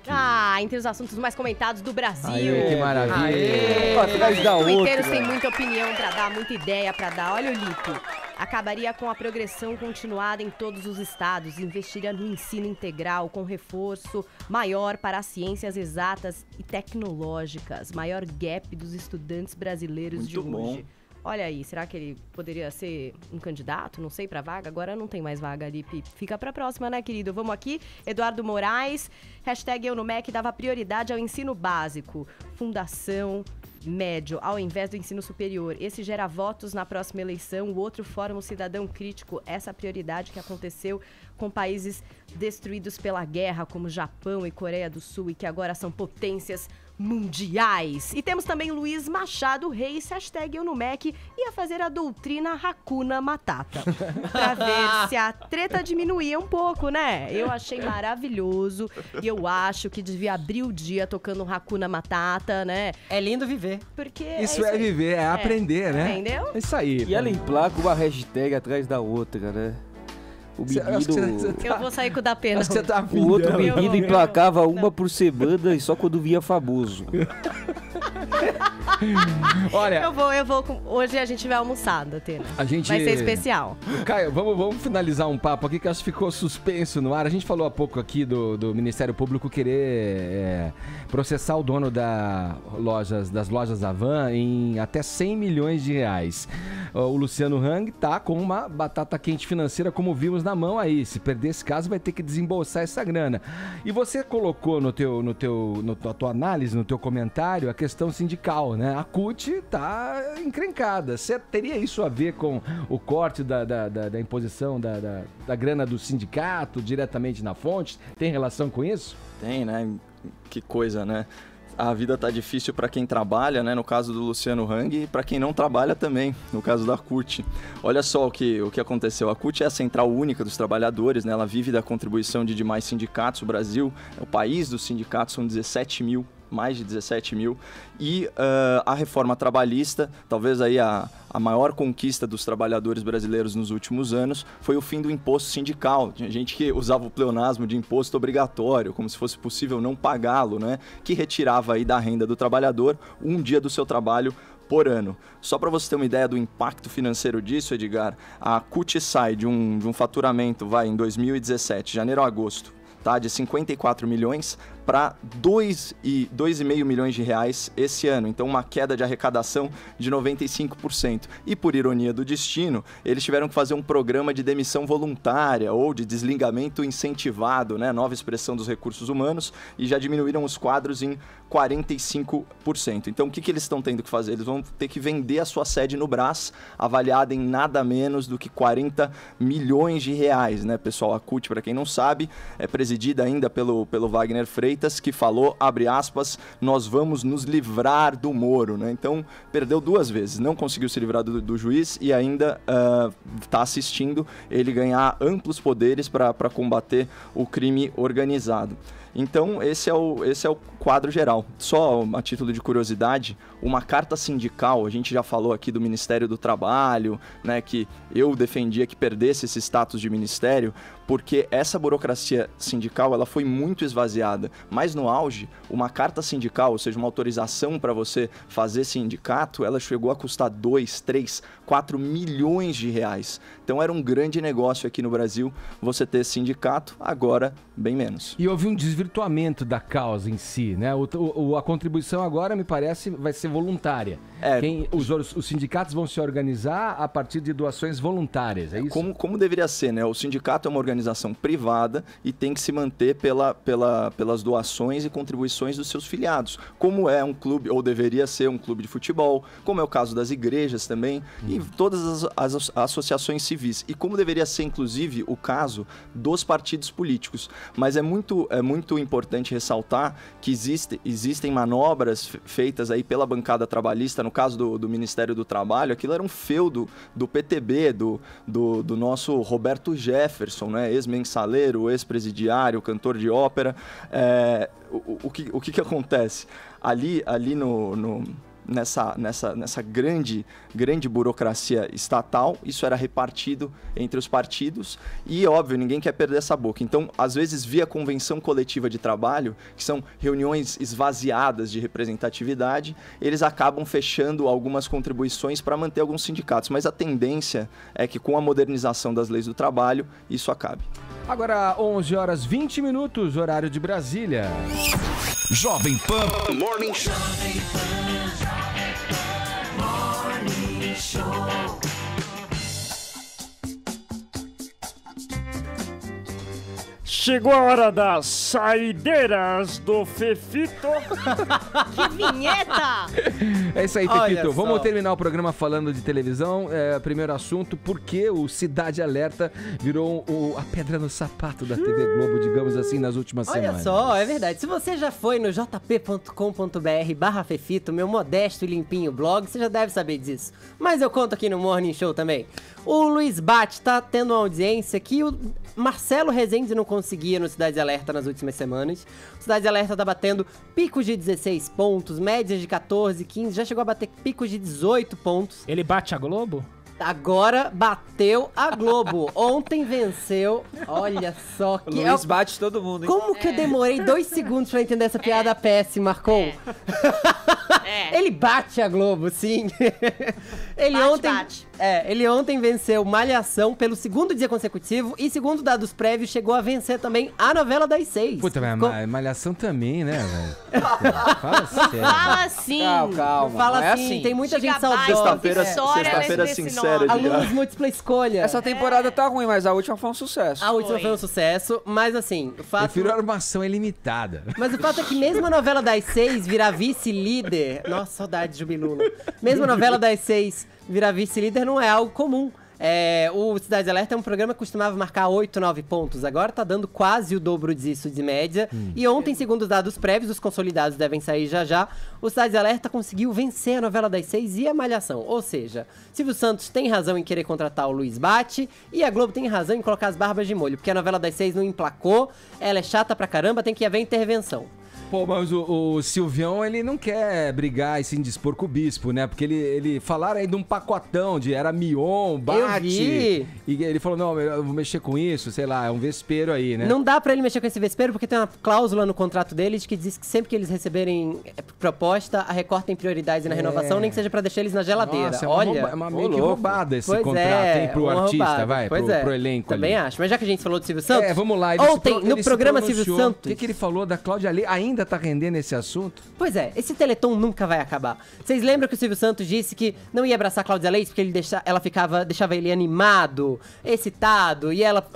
Entre os assuntos mais comentados do Brasil. Que maravilha. Atrás da outra. Os twitteiros têm muita opinião pra dar, muita ideia pra dar. Olha o Lipe. Acabaria com a progressão continuada em todos os estados, investiria no ensino integral com reforço maior para as ciências exatas e tecnológicas, maior gap dos estudantes brasileiros de hoje. Bom. Olha aí, será que ele poderia ser um candidato? Não sei, pra vaga? Agora não tem mais vaga ali. Fica pra próxima, né, querido? Vamos aqui. Eduardo Moraes, hashtag Eu no MEC dava prioridade ao ensino básico, fundação, médio, ao invés do ensino superior. Esse gera votos na próxima eleição. O outro Fórum Cidadão Crítico, essa prioridade que aconteceu com países destruídos pela guerra, como Japão e Coreia do Sul, e que agora são potências mundiais. E temos também Luiz Machado Reis, hashtag Eu no MEC, ia fazer a doutrina Hakuna Matata. Pra ver se a treta diminuía um pouco, né? Eu achei maravilhoso e eu acho que devia abrir o dia tocando Hakuna Matata, né? É lindo viver. Porque isso é viver, é aprender, né? Entendeu? É isso aí. E ela emplaca uma hashtag atrás da outra, né? O menino... Eu vou sair com o da pena. Acho que você tá o outro menino emplacava uma por semana e só quando via famoso. Olha, Eu vou. Hoje a gente vai almoçar, Datena. a gente... Vai ser especial. Caio, vamos finalizar um papo aqui que acho que ficou suspenso no ar. A gente falou há pouco aqui do Ministério Público querer processar o dono das lojas Havan em até 100 milhões de reais. O Luciano Hang tá com uma batata quente financeira, como vimos na mão aí. Se perder esse caso, vai ter que desembolsar essa grana. E você colocou na tua análise, no teu comentário, a questão sindical, né? A CUT tá encrencada. Você teria isso a ver com o corte da imposição da grana do sindicato diretamente na fonte? Tem relação com isso? Tem, né? Que coisa, né? A vida tá difícil para quem trabalha, né? No caso do Luciano Hang, e para quem não trabalha também, no caso da CUT. Olha só o que aconteceu. A CUT é a central única dos trabalhadores, né? Ela vive da contribuição de demais sindicatos. O Brasil é o país dos sindicatos, são 17 mil. Mais de 17 mil, e a reforma trabalhista, talvez aí a maior conquista dos trabalhadores brasileiros nos últimos anos, foi o fim do imposto sindical. Tinha gente que usava o pleonasmo de imposto obrigatório, como se fosse possível não pagá-lo, né? Que retirava aí da renda do trabalhador um dia do seu trabalho por ano. Só para você ter uma ideia do impacto financeiro disso, Edgar, a CUT sai de um faturamento, em 2017, janeiro a agosto, tá, de 54 milhões para 2,5 milhões de reais esse ano. Então, uma queda de arrecadação de 95%. E, por ironia do destino, eles tiveram que fazer um programa de demissão voluntária ou de desligamento incentivado, né? Nova expressão dos recursos humanos, e já diminuíram os quadros em 45%. Então, o que eles estão tendo que fazer? Eles vão ter que vender a sua sede no Brás, avaliada em nada menos do que 40 milhões de reais, né, pessoal? A CUT, para quem não sabe, é presidida ainda pelo Wagner Freitas, que falou, abre aspas, nós vamos nos livrar do Moro, né? Então, perdeu 2 vezes, não conseguiu se livrar do juiz e ainda está assistindo ele ganhar amplos poderes para combater o crime organizado. Então, esse é o quadro geral. Só a título de curiosidade, uma carta sindical, a gente já falou aqui do Ministério do Trabalho, né, que eu defendia que perdesse esse status de ministério, porque essa burocracia sindical ela foi muito esvaziada. Mas no auge, uma carta sindical, ou seja, uma autorização para você fazer sindicato, ela chegou a custar 2, 3, 4 milhões de reais. Então era um grande negócio aqui no Brasil você ter sindicato, agora bem menos. E houve um desvirtuamento da causa em si, né? A contribuição agora, me parece, vai ser voluntária. Os sindicatos vão se organizar a partir de doações voluntárias, é isso? Como deveria ser, né? O sindicato é uma organização privada e tem que se manter pelas doações e contribuições dos seus filiados. Como é um clube, ou deveria ser um clube de futebol, como é o caso das igrejas também, e todas as associações civis. E como deveria ser, inclusive, o caso dos partidos políticos. Mas é muito importante ressaltar que existem manobras feitas aí pela bancada trabalhista, no caso do Ministério do Trabalho, aquilo era um feudo do PTB, do nosso Roberto Jefferson, né? Ex-mensaleiro, ex-presidiário, cantor de ópera. O que acontece? Ali nessa grande burocracia estatal, isso era repartido entre os partidos e, óbvio, ninguém quer perder essa boca. Então, às vezes, via convenção coletiva de trabalho, que são reuniões esvaziadas de representatividade, eles acabam fechando algumas contribuições para manter alguns sindicatos. Mas a tendência é que, com a modernização das leis do trabalho, isso acabe. Agora, 11 horas 20 minutos, horário de Brasília. Jovem Pan Morning Show. Morning Show. Chegou a hora das saideiras do Fefito. Que vinheta! É isso aí, Fefito. Vamos terminar o programa falando de televisão. Primeiro assunto, porque o Cidade Alerta virou a pedra no sapato da TV Globo, digamos assim, nas últimas semanas. Olha só, é verdade. Se você já foi no jp.com.br/Fefito, meu modesto e limpinho blog, você já deve saber disso. Mas eu conto aqui no Morning Show também. O Luiz Bate tá tendo uma audiência que o Marcelo Rezende não conseguia no Cidade Alerta nas últimas semanas. O Cidade Alerta tá batendo picos de 16 pontos, médias de 14, 15, já chegou a bater picos de 18 pontos. Ele bate a Globo? Agora bateu a Globo. Ontem venceu. Olha só que... Luiz bate todo mundo, hein? Como que eu demorei 2 segundos pra entender essa piada péssima, Marcon? Ele bate a Globo, sim. Ele ontem venceu Malhação pelo 2º dia consecutivo e, segundo dados prévios, chegou a vencer também a novela das 6. Puta, mas Malhação também, né, velho? Fala sério. Fala sim. Calma. Fala não é assim, tem muita gente saudosa. Sexta-feira sincera, Alunos múltipla escolha. Essa temporada tá ruim, mas a última foi um sucesso. A última foi um sucesso, mas assim, o fato... Prefiro a armação ilimitada. Mas o fato é que mesmo a novela das 6 virar vice-líder... Nossa, saudade de Jubilula. Mesmo a novela das 6 virar vice-líder não é algo comum. O Cidade Alerta é um programa que costumava marcar 8, 9 pontos. Agora tá dando quase o dobro disso de média. E ontem, segundo os dados prévios, os consolidados devem sair já, o Cidade Alerta conseguiu vencer a novela das 6 e a Malhação. Ou seja, Silvio Santos tem razão em querer contratar o Luiz Bate e a Globo tem razão em colocar as barbas de molho, porque a novela das 6 não emplacou, ela é chata pra caramba, tem que haver intervenção. Pô, mas o Silvião, ele não quer brigar e se indispor com o bispo, né? Porque ele falaram aí de um pacotão, era Mion, Bate. Eu vi. E ele falou, não, eu vou mexer com isso, sei lá, é um vespeiro aí, né? Não dá pra ele mexer com esse vespeiro, porque tem uma cláusula no contrato deles que diz que sempre que eles receberem proposta, a Record tem prioridade na renovação, nem que seja pra deixar eles na geladeira. Nossa, olha, é uma meio que roubada esse pois contrato, hein, pro artista, roubada. vai, pois pro elenco Também ali. acho, mas já que a gente falou do Silvio Santos... Vamos lá. Ontem, no programa Silvio Santos... O que ele falou da Cláudia Leite? Ainda tá rendendo esse assunto? Pois é, esse Teleton nunca vai acabar. Vocês lembram que o Silvio Santos disse que não ia abraçar a Cláudia Leite porque ela deixava ele animado, excitado, e ela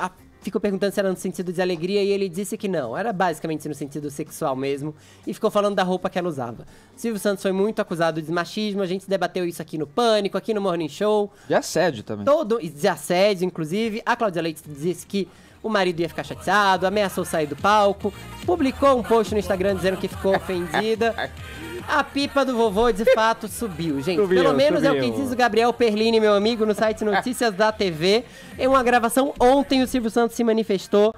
ficou perguntando se era no sentido de alegria e ele disse que não, era basicamente no sentido sexual mesmo, e ficou falando da roupa que ela usava. Silvio Santos foi muito acusado de machismo, a gente debateu isso aqui no Pânico, aqui no Morning Show. De assédio também. De assédio, inclusive. A Cláudia Leite disse que o marido ia ficar chateado, ameaçou sair do palco, publicou um post no Instagram dizendo que ficou ofendida. A pipa do vovô, de fato, subiu, gente. Pelo menos é o que diz o Gabriel Perlini, meu amigo, no site Notícias da TV. Em uma gravação ontem, o Silvio Santos se manifestou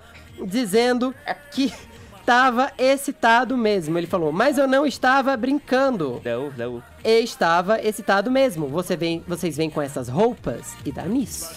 dizendo que estava excitado mesmo. Ele falou, mas eu não estava brincando. Não. Eu estava excitado mesmo. Vocês vêm com essas roupas e dá nisso.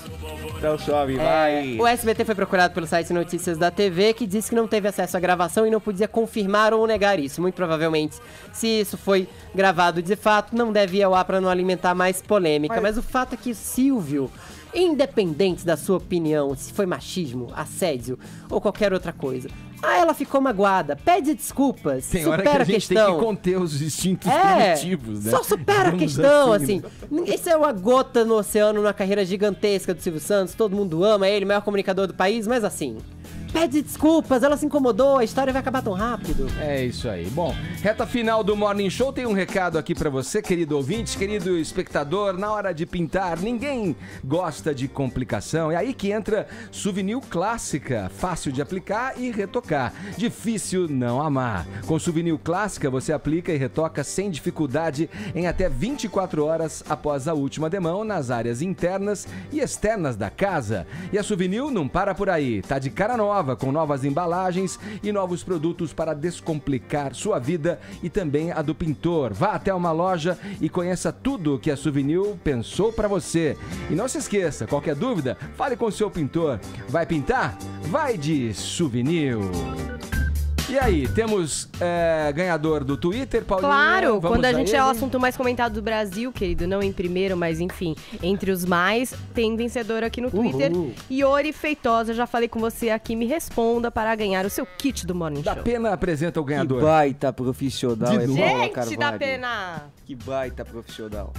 Então sobe, vai. O SBT foi procurado pelo site Notícias da TV, que disse que não teve acesso à gravação e não podia confirmar ou negar isso. Muito provavelmente, se isso foi gravado de fato, não deve ir ao ar para não alimentar mais polêmica. Mas o fato é que Silvio, independente da sua opinião, se foi machismo, assédio ou qualquer outra coisa, ela ficou magoada, pede desculpas, tem supera hora que a gente questão. tem que conter os instintos primitivos, né? Só supera a questão, assim. Isso é uma gota no oceano, numa carreira gigantesca do Silvio Santos, todo mundo ama ele, maior comunicador do país, mas assim... Pede desculpas, ela se incomodou, a história vai acabar tão rápido. É isso aí. Bom, reta final do Morning Show, tem um recado aqui pra você, querido ouvinte, querido espectador. Na hora de pintar, ninguém gosta de complicação. É aí que entra Souvenir Clássica, fácil de aplicar e retocar. Difícil não amar. Com Souvenir Clássica, você aplica e retoca sem dificuldade em até 24 horas após a última demão nas áreas internas e externas da casa. E a Souvenir não para por aí, tá de cara nova, com novas embalagens e novos produtos para descomplicar sua vida e também a do pintor. Vá até uma loja e conheça tudo que a Souvenir pensou para você. E não se esqueça, qualquer dúvida, fale com o seu pintor. Vai pintar? Vai de Souvenir. E aí, temos ganhador do Twitter, Paulinho? Claro, Vamos quando a gente é o ele? assunto mais comentado do Brasil, querido, não em primeiro, mas enfim, entre os mais, tem vencedor aqui no Twitter. Iori Feitosa, já falei com você aqui, me responda para ganhar o seu kit do Morning Show. Da Pena apresenta o ganhador. Que baita profissional, De é novo? Paula Gente, Carvalho. da Pena! Que baita profissional.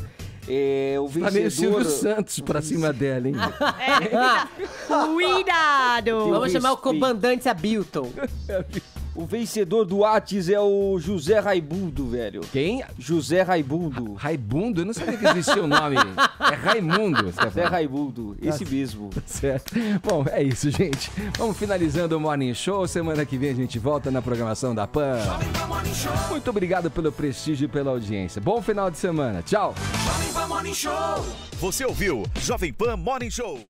O Tá meio Silvio vencedor... Santos pra cima dela, hein? Cuidado! Vamos chamar o comandante Abilton. O vencedor do Whats é o José Raimundo, velho. Quem? José Raimundo. Raimundo? Eu não sabia que existia o nome. É Raimundo. José Raimundo, esse mesmo. Certo. Bom, é isso, gente. Vamos finalizando o Morning Show. Semana que vem a gente volta na programação da PAN. Muito obrigado pelo prestígio e pela audiência. Bom final de semana. Tchau. Você ouviu Jovem Pan Morning Show.